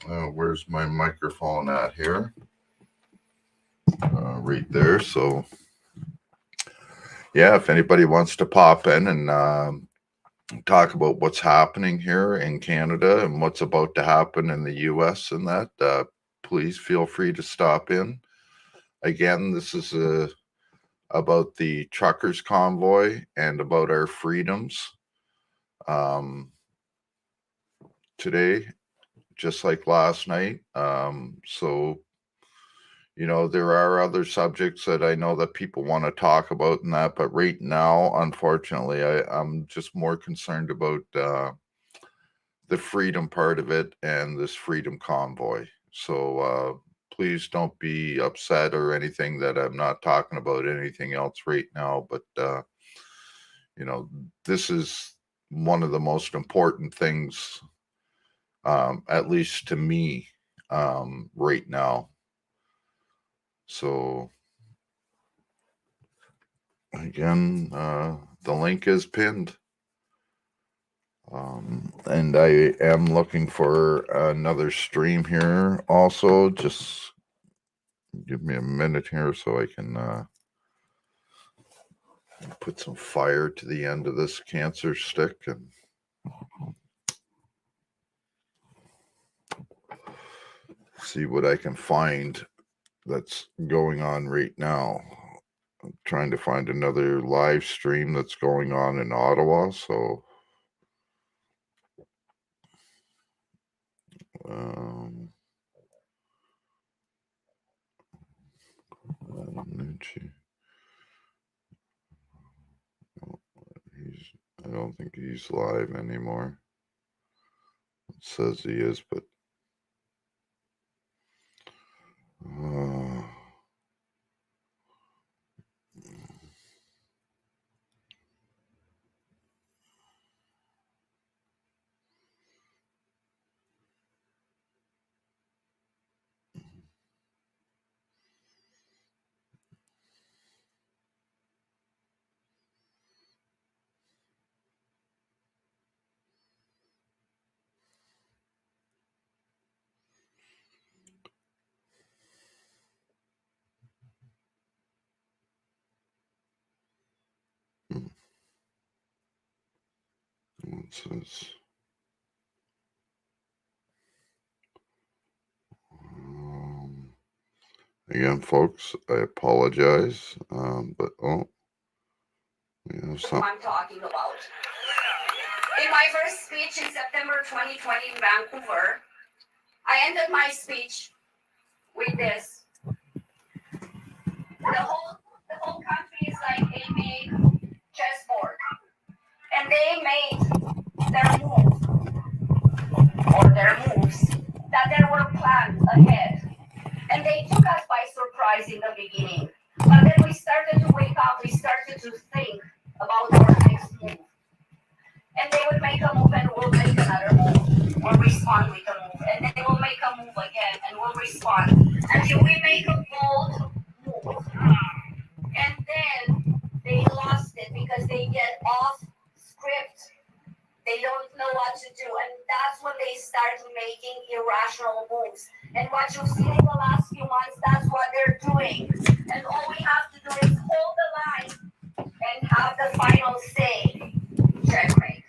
Where's my microphone at here? Right there. So yeah, if anybody wants to pop in and talk about what's happening here in Canada and what's about to happen in the US and that, please feel free to stop in. Again, this is about the truckers convoy and about our freedoms. Today, just like last night. So, you know, there are other subjects that I know that people want to talk about and that, but right now, unfortunately, I'm just more concerned about the freedom part of it and this freedom convoy. So please don't be upset or anything that I'm not talking about anything else right now, but you know, this is one of the most important things, at least to me, right now. So again, the link is pinned. And I am looking for another stream here also. Just give me a minute here so I can put some fire to the end of this cancer stick and see what I can find that's going on right now. I'm trying to find another live stream that's going on in Ottawa. So I don't think he's live anymore. It says he is, but it says again, folks, I apologize, but we have something I'm talking about. In my first speech in September 2020 in Vancouver, I ended my speech with this. The whole country is like a big chessboard, and they made their moves that they were planned ahead, and they took us by surprise in the beginning. But then we started to wake up. We started to think about our next move, and they would make a move, and we'll make another move. or respond with a move. And they will make a move again and will respond until we make a bold move. And then they lost it because they get off script. They don't know what to do. And that's when they start making irrational moves. And what you've seen in the last few months, that's what they're doing. And all we have to do is hold the line and have the final say. Checkmate.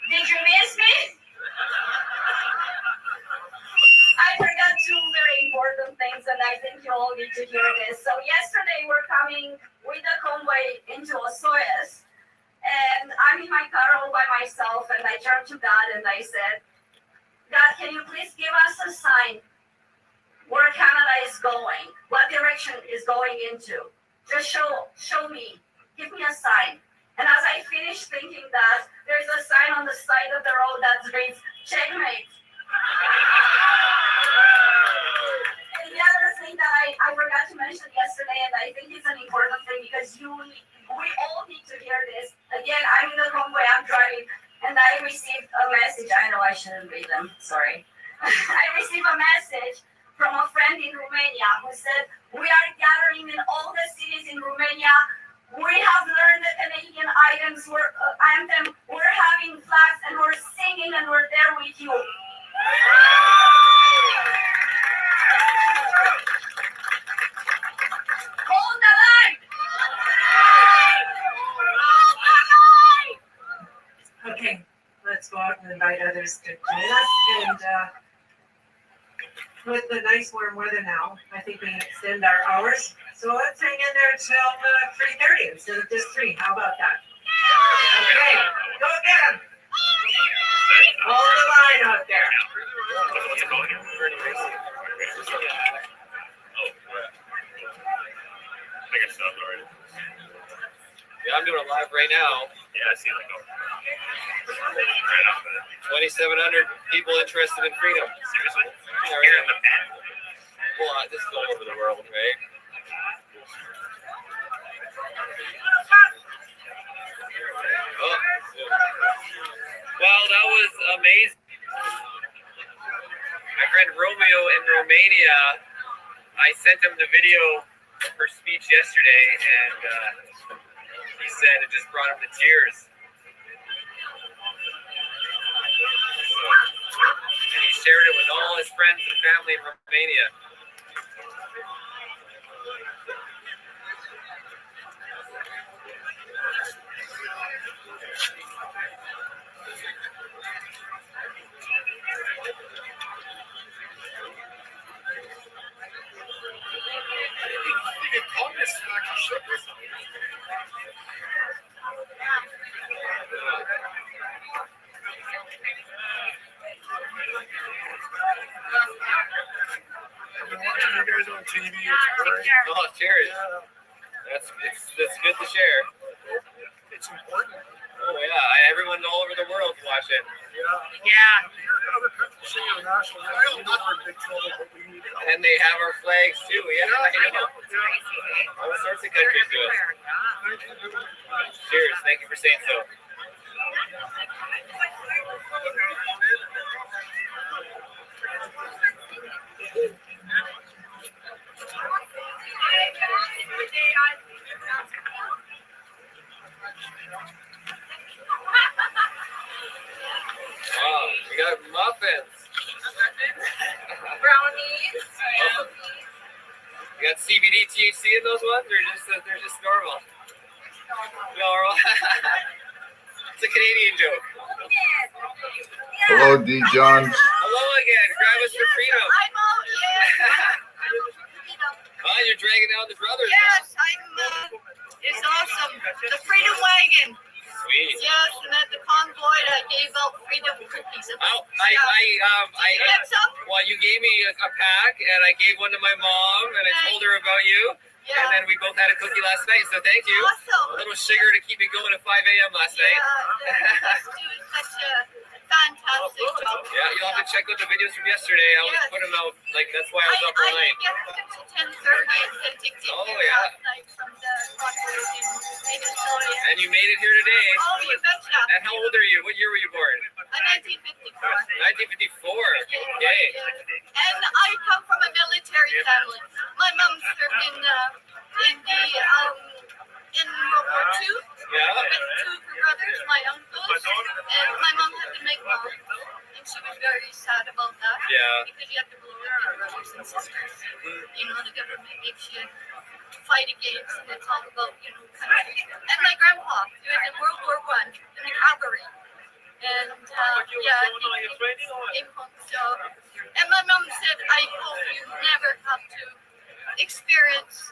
Did you miss me? I forgot two very important things, and I think you all need to hear this. So yesterday we're coming with the convoy into Osoyoos, and I'm in my car all by myself, and I turned to God and I said, God, can you please give us a sign where Canada is going, what direction is going into? Just show me, give me a sign. And as I finished thinking that, there's a sign on the side of the road that reads, checkmate. And the other thing that I forgot to mention yesterday, and I think it's an important thing because we all need to hear this. Again, I'm in the convoy, I'm driving, and I received a message. I know I shouldn't read them, sorry. I received a message from a friend in Romania who said, we are gathering in all the cities in Romania. We have learned the Canadian anthem. We're having flags and we're singing and we're there with you. Hold the line. Okay, let's go out and invite others to join us. And with the nice warm weather now, I think we can extend our hours. So let's hang in there till 3:30 instead of just 3. How about that? Okay, go get them. Hold the line out there. Yeah, I'm doing it live right now. Yeah, I see like 2,700 people interested in freedom. seriously. Yeah, well, this is all over the world, right? Oh. Well, that was amazing. My friend Romeo in Romania, I sent him the video of her speech yesterday, and he said it just brought him to tears. And he shared it with all his friends and family in Romania. I've been watching you guys on TV. It's great. Oh, cheers. That's good to share. It's important Oh yeah, everyone all over the world can watch it. Yeah. Other countries see a national anthem, we're in big trouble, but we need help. And they have our flags too. Yeah, I know. All sorts of countries do it. Cheers. Thank you for saying so. Oh, we got muffins. Brownies. You got CBD, THC in those ones, or they're just normal? Normal. It's a Canadian joke. Hello, D. John. Hello again. Grab us for freedom. I'm out, Oh, you're dragging down the brothers. Yes, it's awesome. The Freedom Wagon. Sweet. Yes, and at the convoy, I gave out freedom cookies. Oh, well, you gave me a pack, and I gave one to my mom, and I told her about you. Yeah. And then we both had a cookie last night, so thank you. Awesome. A little sugar to keep me going at 5 a.m. last night. That's doing such a fantastic job. Yeah, you'll have to check out the videos from yesterday. I was putting them out, like, that's why I was up all night. I get to 10:30 and take Oh, yeah. last night from the conference in Minnesota. And you made it here today. Oh, you betcha. And how old are you? What year were you born? 1954. 1954. Okay. And I come from a military family. My mom served in World War II. Yeah. With two brothers, my uncles, and my mom had to make mom, and she was very sad about that. Yeah. Because you have to blow her brothers and sisters. You know, the government makes you fight against, and it's all about, you know, country. And my grandpa, he was in World War I in the cavalry. And yeah, he came home. So, and my mom said, I hope you never have to experience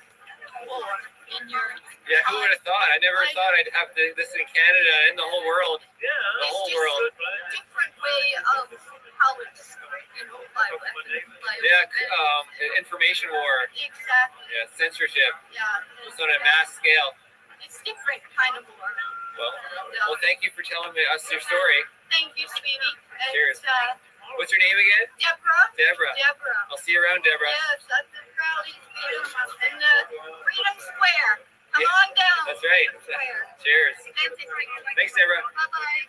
war in your. Yeah, who would have thought? I never thought I'd have this in Canada and the whole world. Yeah, the whole world. Different way of how it's, you know, by weapon. Yeah, information war. Exactly. Yeah, censorship. Yeah. Just on a mass scale. It's different kind of war. Well, thank you for telling us your story. Thank you, sweetie. And, Cheers. What's your name again? Deborah. Deborah. I'll see you around, Deborah. Yes, at the rally, Freedom, and Freedom Square. Come on down. That's right. Square. Cheers. Thanks, Deborah. Bye-bye.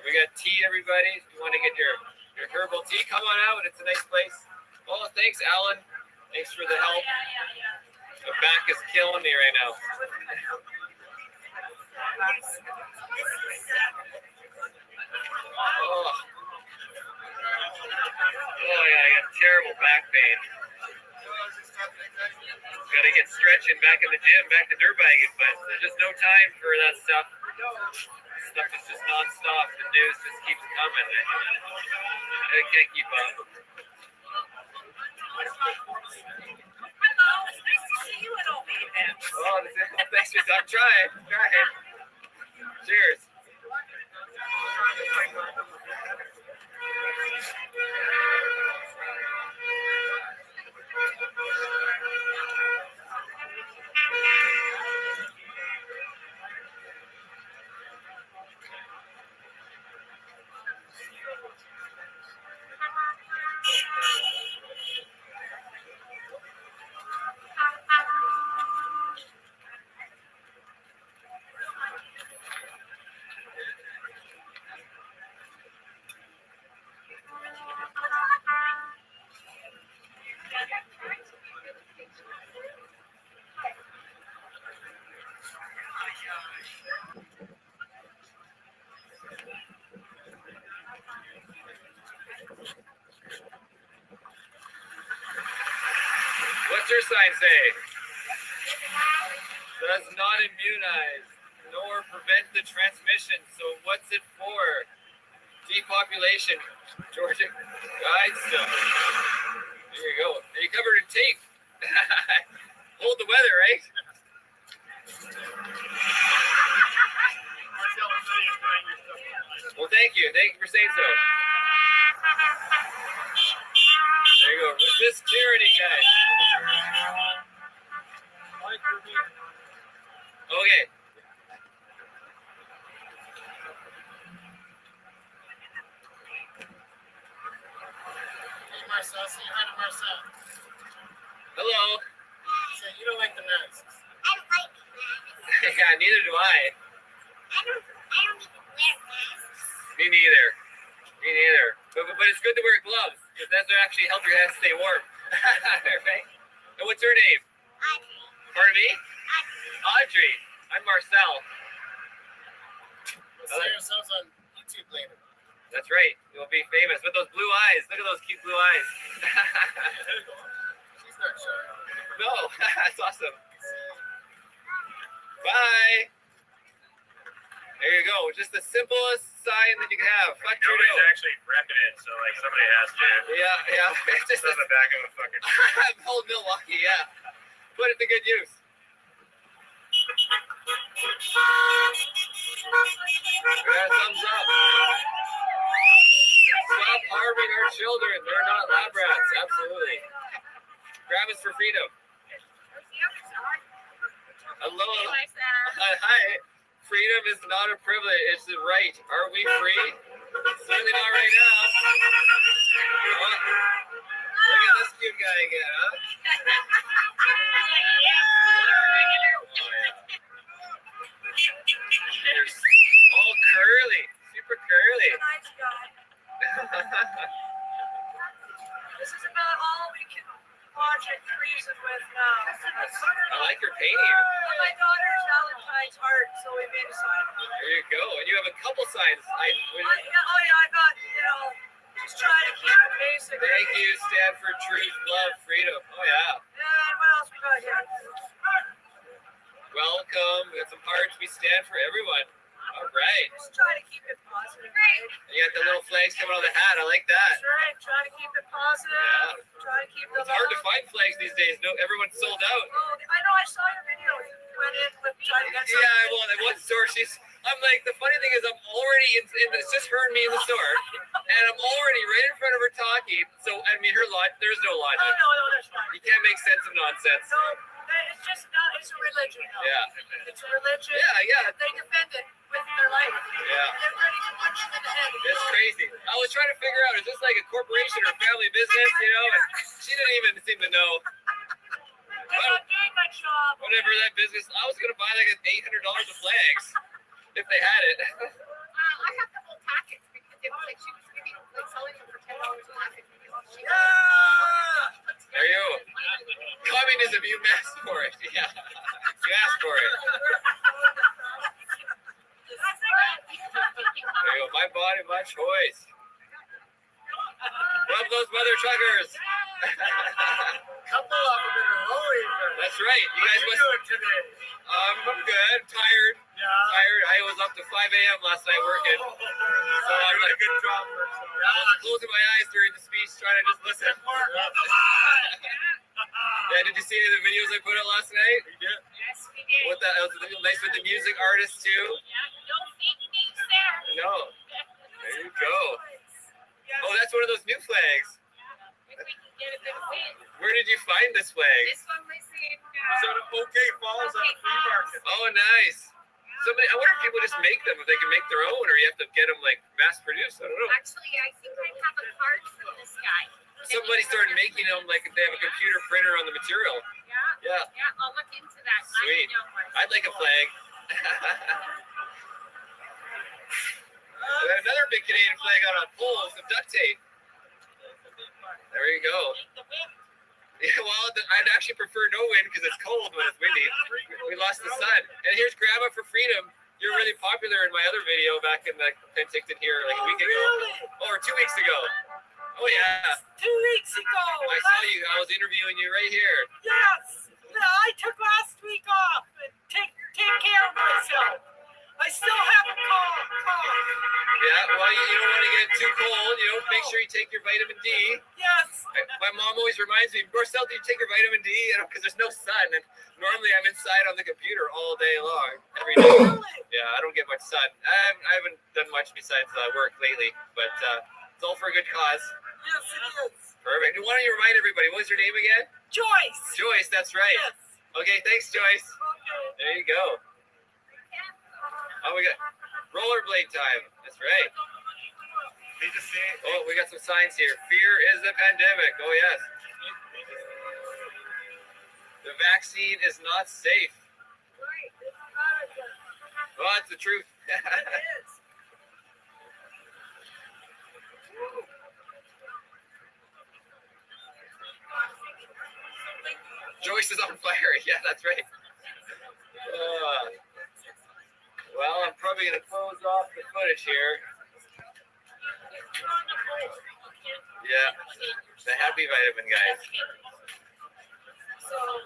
We got tea, everybody. If you want to get your herbal tea, come on out. It's a nice place. Oh, thanks, Alan. Thanks for the help. My back is killing me right now. Oh, yeah, I got terrible back pain. Got to get stretching back in the gym, back to dirt biking, but there's just no time for that stuff. Stuff is just nonstop. The news just keeps coming. I can't keep up. Oh, thanks for I'm trying. Cheers. What's your sign say? Does not immunize nor prevent the transmission. So what's it for? Depopulation. Georgia Guidestones. There you go. Are you covered in tape? Hold the weather, right? Well, thank you. Thank you for saying so. There you go. Resist tyranny, guys. Okay. Marcel. Say hi to Marcel. Hello. Say you don't like the masks. Yeah, neither do I. I don't even wear masks. Me neither. Me neither. But it's good to wear gloves because that will actually help your hands stay warm. Right? And what's your name? Pardon me? Audrey. I'm Marcel. We'll see ourselves on YouTube later. That's right. You'll be famous with those blue eyes. Look at those cute blue eyes. She's not shy. No, that's awesome. Bye. There you go. Just the simplest sign that you can have. Fuck Trudeau. Nobody's actually prepping it, so like somebody has to. Yeah. It's just on the back of a fucking. old Milwaukee. Yeah. Put it to good use. Thumbs up. Stop harming our children. They're not lab rats. Absolutely. Grandma's for freedom. Hello. Hi. Freedom is not a privilege. It's a right. Are we free? Certainly not right now. Oh, look at this cute guy again, huh? They're all curly. Super curly. This is about all we can watch and reason with now. I like your painting. My daughter's Valentine's heart, so we made a sign. There you go. And you have a couple signs. I got, just trying to keep it basic. Thank you, stand for truth, love, freedom. Oh, yeah. And what else we got here? Welcome. We got some hearts. We stand for everyone. All right. Just try to keep it positive. Right? And you got the little flags coming on the hat. I like that. That's right. Try to keep it positive. Try to keep the It's hard to find flags these days. No, everyone's sold out. Oh, I know. I saw your video. You went in with trying to get something. Yeah, well, at one store, I'm like, the funny thing is I'm already it's just her and me in the store. And I'm already right in front of her talking. So, I mean, her logic, there's no logic. Oh, no, that's fine. You can't make sense of nonsense. No, it's just not, it's a religion now. Yeah. It's a religion. Yeah. They defend it with their life. Yeah. They're ready to punch you in the head. It's crazy. I was trying to figure out, is this like a corporation or family business, And she didn't even seem to know. They're not doing my job. Whatever that business, I was going to buy like $800 of flags if they had it. I have the whole package because it was like she was giving selling them for $10 a package. There you go. Communism, you asked for it. Yeah. You asked for it. There you go. My body, my choice. Love those mother truckers. Couple of them in a row. That's right. You guys must. Doing today? I'm good. Tired. Yeah. Tired. I was up to 5 a.m. last night working. So I'm like, good job. I was closing my eyes during the speech, trying to just listen. Yeah, did you see any of the videos I put out last night? We did. Yes, we did. What that was nice with the music artists too. No fake news there. No. There you go. Oh, that's one of those new flags. If we can get a good win. Where did you find this flag? This one was in. Was that an OK Falls on a flea market? Oh, nice. I wonder if people just make them, if they can make their own, or you have to get them like mass produced. I don't know. Actually, I think I have a card from this guy. Somebody started making them like if they have a computer printer on the material. Yeah. Yeah. Yeah, I'll look into that. Sweet. I'd like a flag. Another big Canadian flag on a pole with some duct tape. There you go. Yeah, well, I'd actually prefer no wind because it's cold when it's windy. We lost the sun. And here's Grandma for Freedom. You're really popular in my other video back in the Penticton here like a week ago. Or 2 weeks ago. Oh, yeah. 2 weeks ago. I saw you. I was interviewing you right here. Yes. I took last week off and take care of myself. I still have a cough. Yeah, well, you don't want to get too cold. Make sure you take your vitamin D. Yes. My mom always reminds me, Marcel, do you take your vitamin D? Because there's no sun. And normally I'm inside on the computer all day long, every day. Yeah, I don't get much sun. I haven't done much besides work lately, but it's all for a good cause. Yes, it is. Perfect. And why don't you remind everybody, what was your name again? Joyce. Joyce, that's right. Yes. Okay, thanks, Joyce. Okay. There you go. Oh, we got rollerblade time. That's right. Oh, we got some signs here. Fear is the pandemic. Oh, yes. The vaccine is not safe. Oh, that's the truth. Joyce is on fire. Yeah, that's right. Well, I'm probably going to close off the footage here. Yeah, the happy vitamin guys.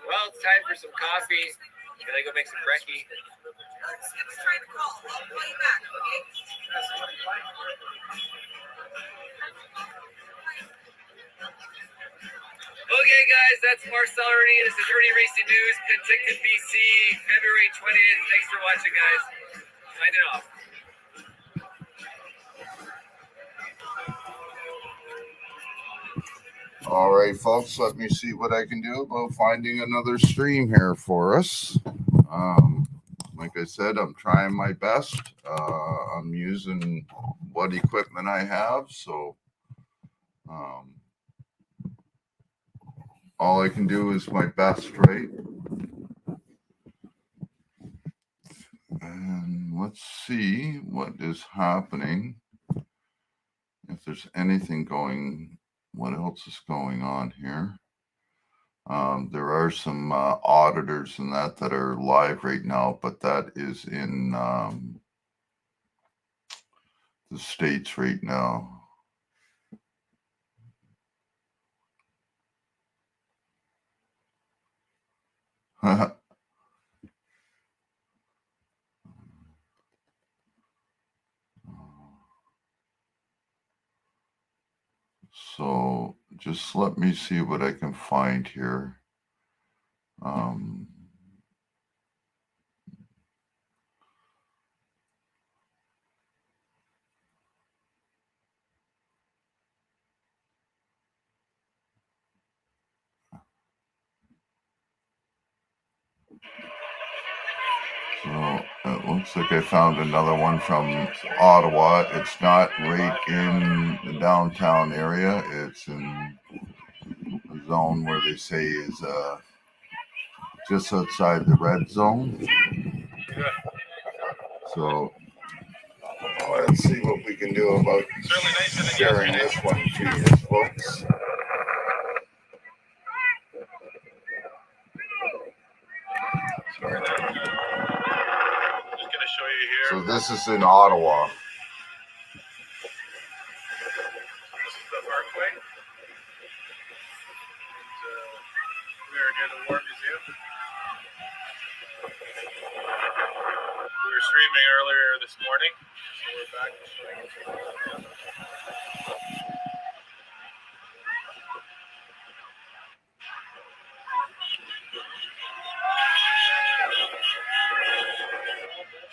Well, it's time for some coffee. I'm gonna go make some brekkie. Let's try the call. I'll call you back, okay? Okay, guys, that's Marcel Ernie. This is Ernie Racing News, Penticton, BC, February 20th. Thanks for watching, guys. Signing off. All right, folks, let me see what I can do about finding another stream here for us. Like I said, I'm trying my best. I'm using what equipment I have, so all I can do is my best, right? And let's see what is happening. If there's anything going, what else is going on here? There are some auditors and that are live right now, but that is in the States right now. So just let me see what I can find here. So it looks like I found another one from Ottawa. It's not right in the downtown area. It's in a zone where they say is just outside the red zone. So let's see what we can do about sharing this one to you folks. Sorry. Just gonna show you here. So this is in Ottawa. This is the Parkway. And, we are near the War Museum. We were streaming earlier this morning, so we're back to showing it.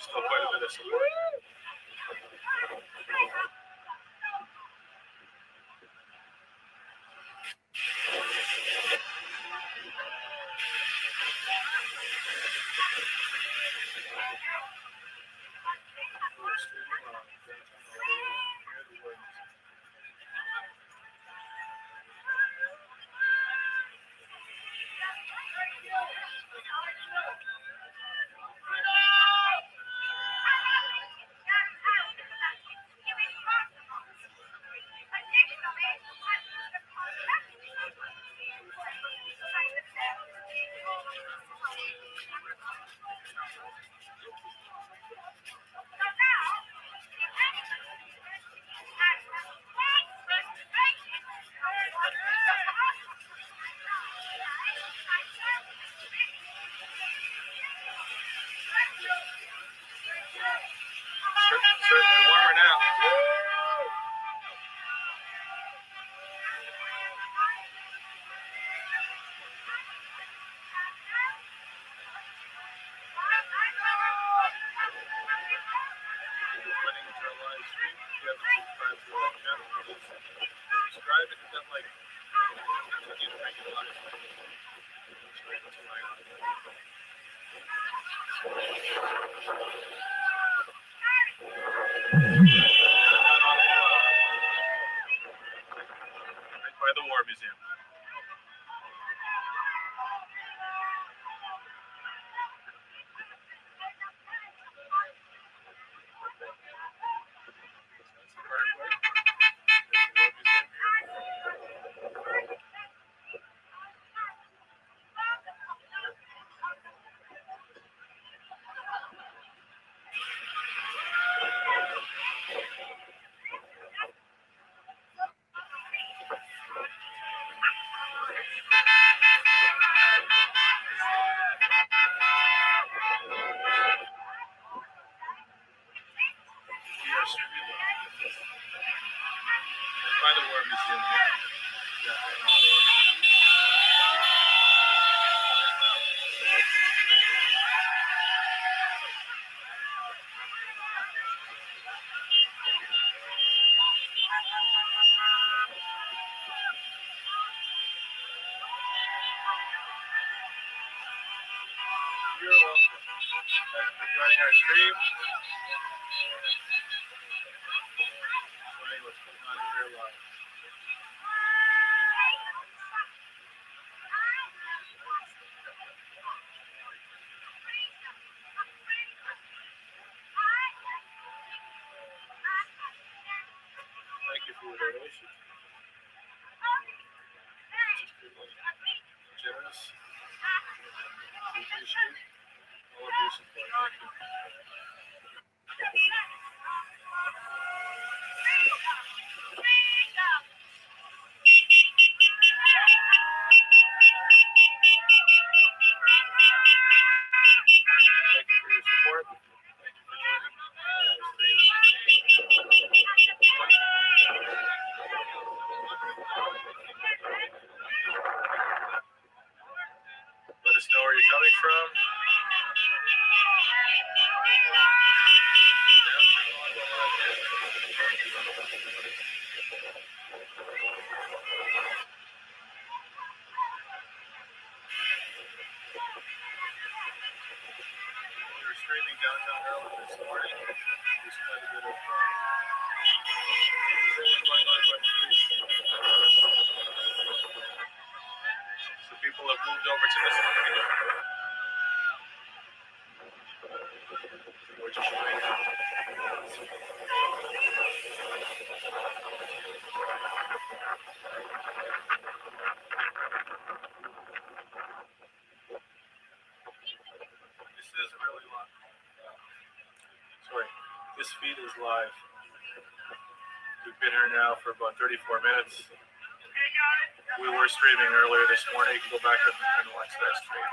Still quite a bit of support. by the War Museum. By the War Museum here. You're welcome. Thanks for joining our stream. Showing what's going on in real life. Thank you for your donation. Generous. We appreciate all of your support. Thank you. Thank you for your support. Thank you for joining. Let us know where you're coming from. We were streaming downtown early this morning. There's quite a bit of rolling going on by the streets. So people have moved over to this location. We're just waiting. This is really live. Sorry, this feed is live. We've been here now for about 34 minutes. We were streaming earlier this morning. You can go back and watch that stream.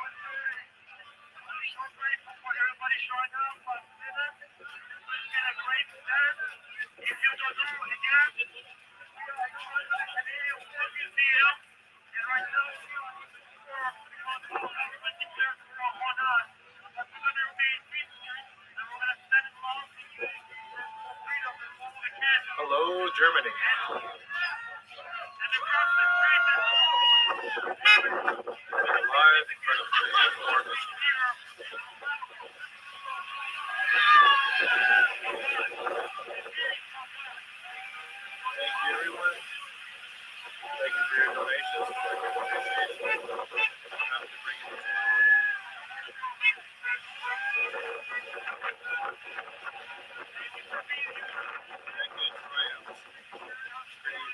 Hello, Germany. Live in front of the Oregon. Thank you, everyone. Thank you for your donations.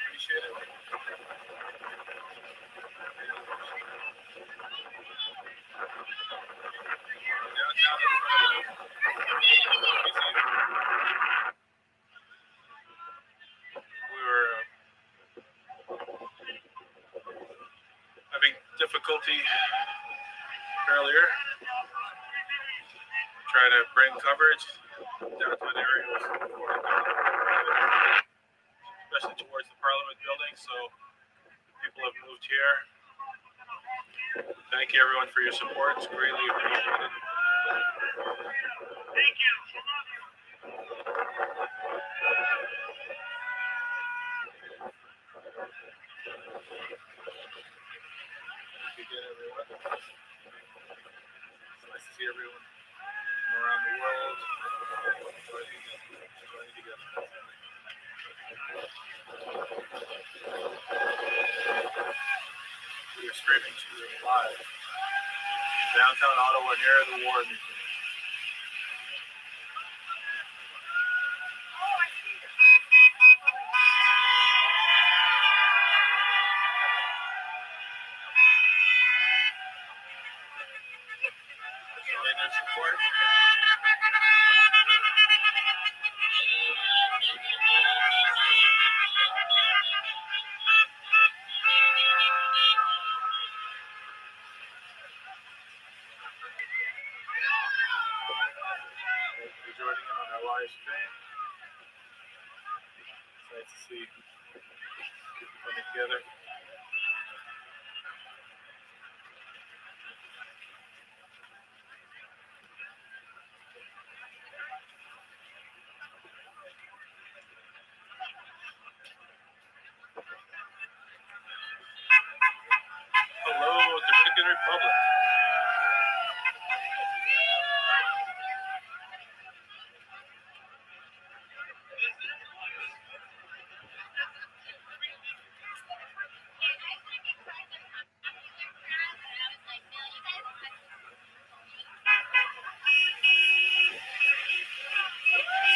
Appreciate it. We were having difficulty earlier trying to bring coverage downtown areas, especially towards the Parliament building. So people have moved here. Thank you, everyone, for your support. It's greatly appreciated. Thank you. Thank you again, everyone. It's nice to see everyone from around the world joining together. streaming to you live. Downtown Ottawa near the War Museum. Showing their support. Thank you for joining in on our live stream. It's nice to see people coming together. Hello, Dominican Republic.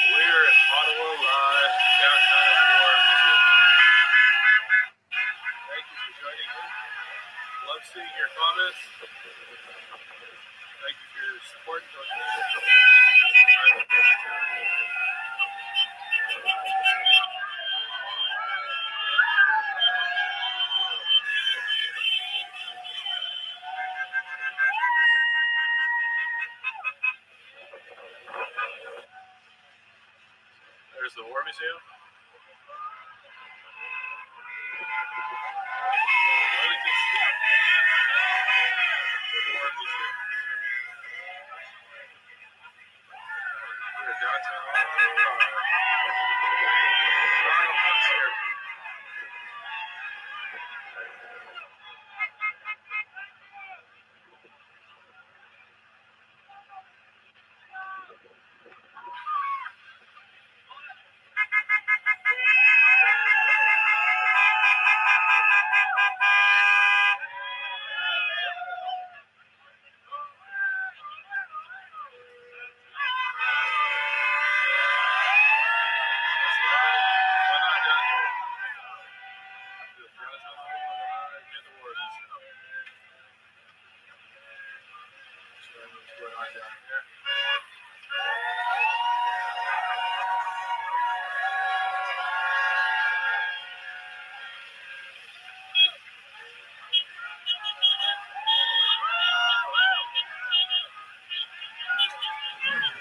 We're in Ottawa live, downtown War Museum. Thank you for joining in. Love seeing your comments. Thank you for your support and donation. There's the War Museum. Wellington Street. The War Museum. We're downtown Ottawa. Toronto concert.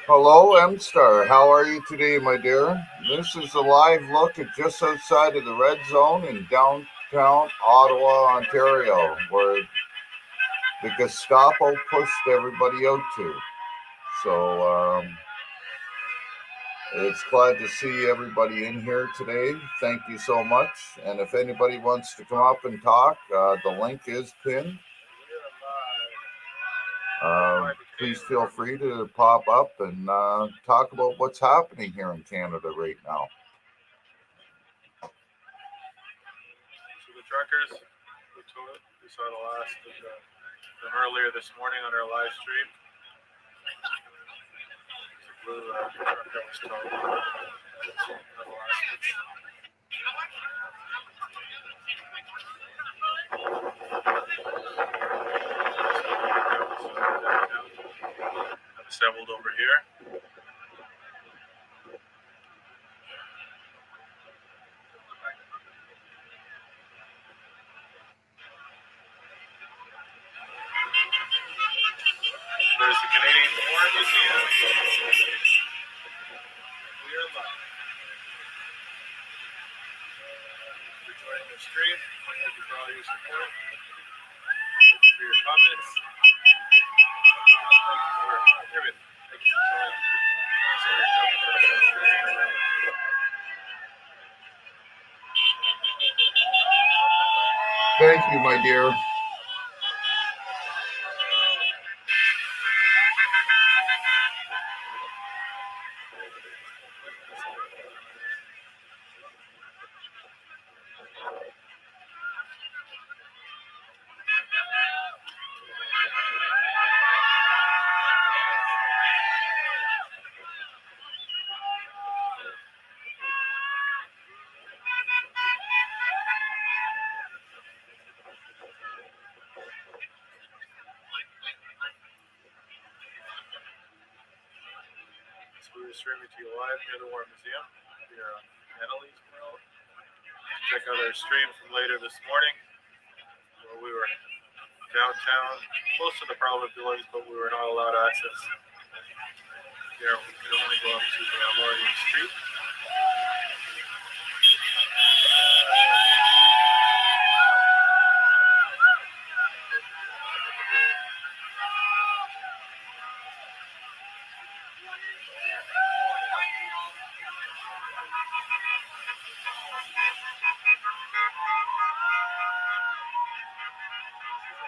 Hello, M-Star. How are you today, my dear? This is a live look at just outside of the red zone in downtown Ottawa, Ontario, where the Gestapo pushed everybody out to. So it's glad to see everybody in here today. Thank you so much. And if anybody wants to come up and talk, the link is pinned. Please feel free to pop up and talk about what's happening here in Canada right now. So the truckers, we saw the last of them earlier this morning on our live stream. The blue truck that was towed. Assembled over here. There's the Canadian War Museum. We are live. You're joining the stream. Thank you for all your support. Thank you for your comments. Thank you for everything. Thank you for joining. Thank you, my dear. streaming to you live near the War Museum. We are on Annalise World. Check out our stream from later this morning, where we were downtown, close to the Parliament buildings, but we were not allowed access. Here we could only go up to Laurier Street.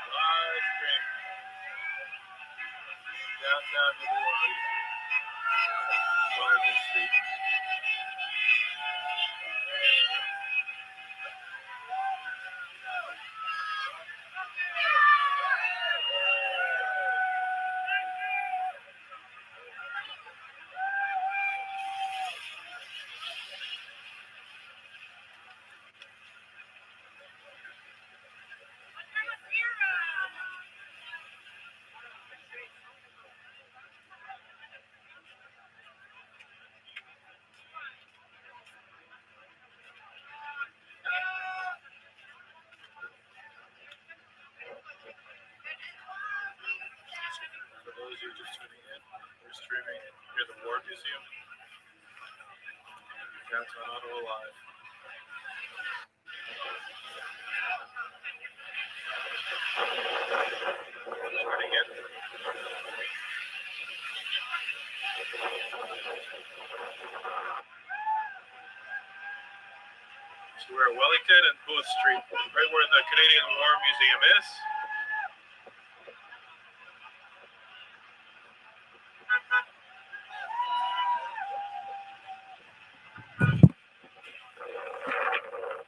Live stream. Downtown to the Laurier Street. For those who are just tuning in, we're streaming near the War Museum, downtown Ottawa live. Starting it. So we're at Wellington and Booth Street, right where the Canadian War Museum is.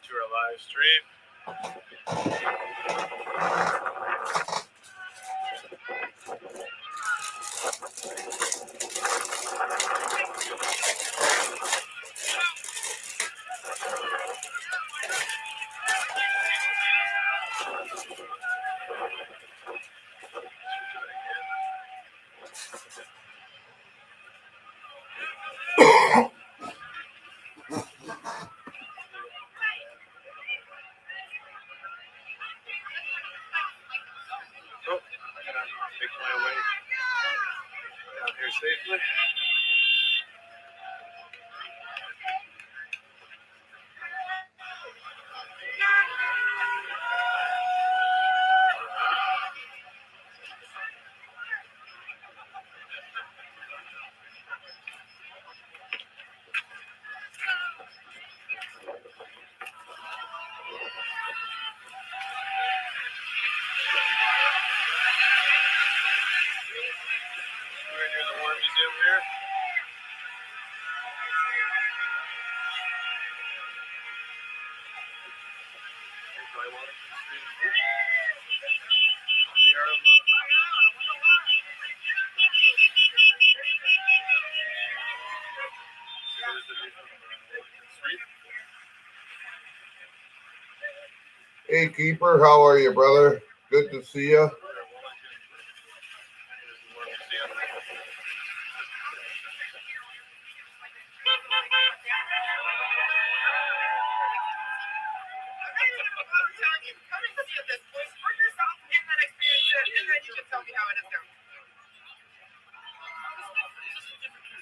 To our live stream. So, I'm gonna make my way down here safely. We're near the War Museum here. Here's by Wellington Street and Booth. We are in love. There's the view from Wellington Street. Hey, Keeper, how are you, brother? Good to see you. We're at Wellington and Booth. Here's the War Museum.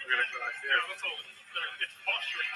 We're gonna go back there. It's posturing.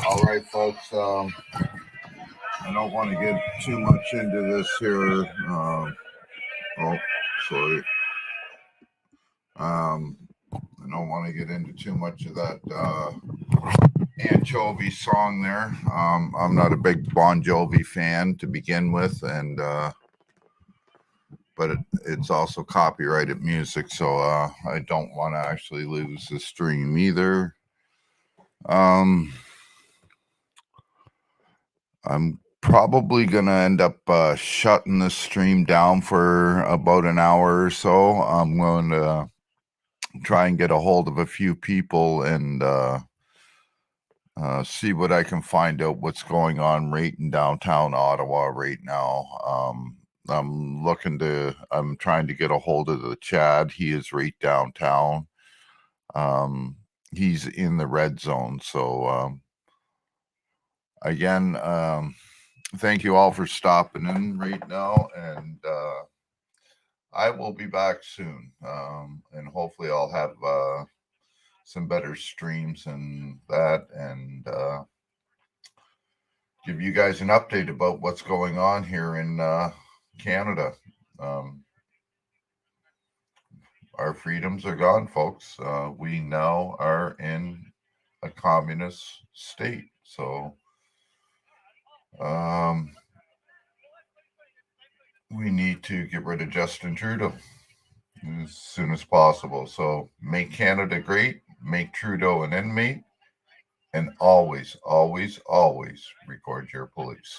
All right, folks. I don't want to get too much into this here. Sorry. I don't want to get into too much of that Anchovy song there. I'm not a big Bon Jovi fan to begin with, and but it's also copyrighted music, so I don't want to actually lose the stream either. I'm probably gonna end up shutting the stream down for about an hour or so. I'm going to try and get a hold of a few people and see what I can find out what's going on right in downtown Ottawa right now. I'm trying to get a hold of the Chad. He is right downtown. He's in the red zone. So again, thank you all for stopping in right now, and I will be back soon, and hopefully I'll have some better streams and that, and give you guys an update about what's going on here in Canada. Our freedoms are gone, folks. We now are in a communist state, so we need to get rid of Justin Trudeau as soon as possible. So make Canada great, make Trudeau an inmate, and always, always, always record your police.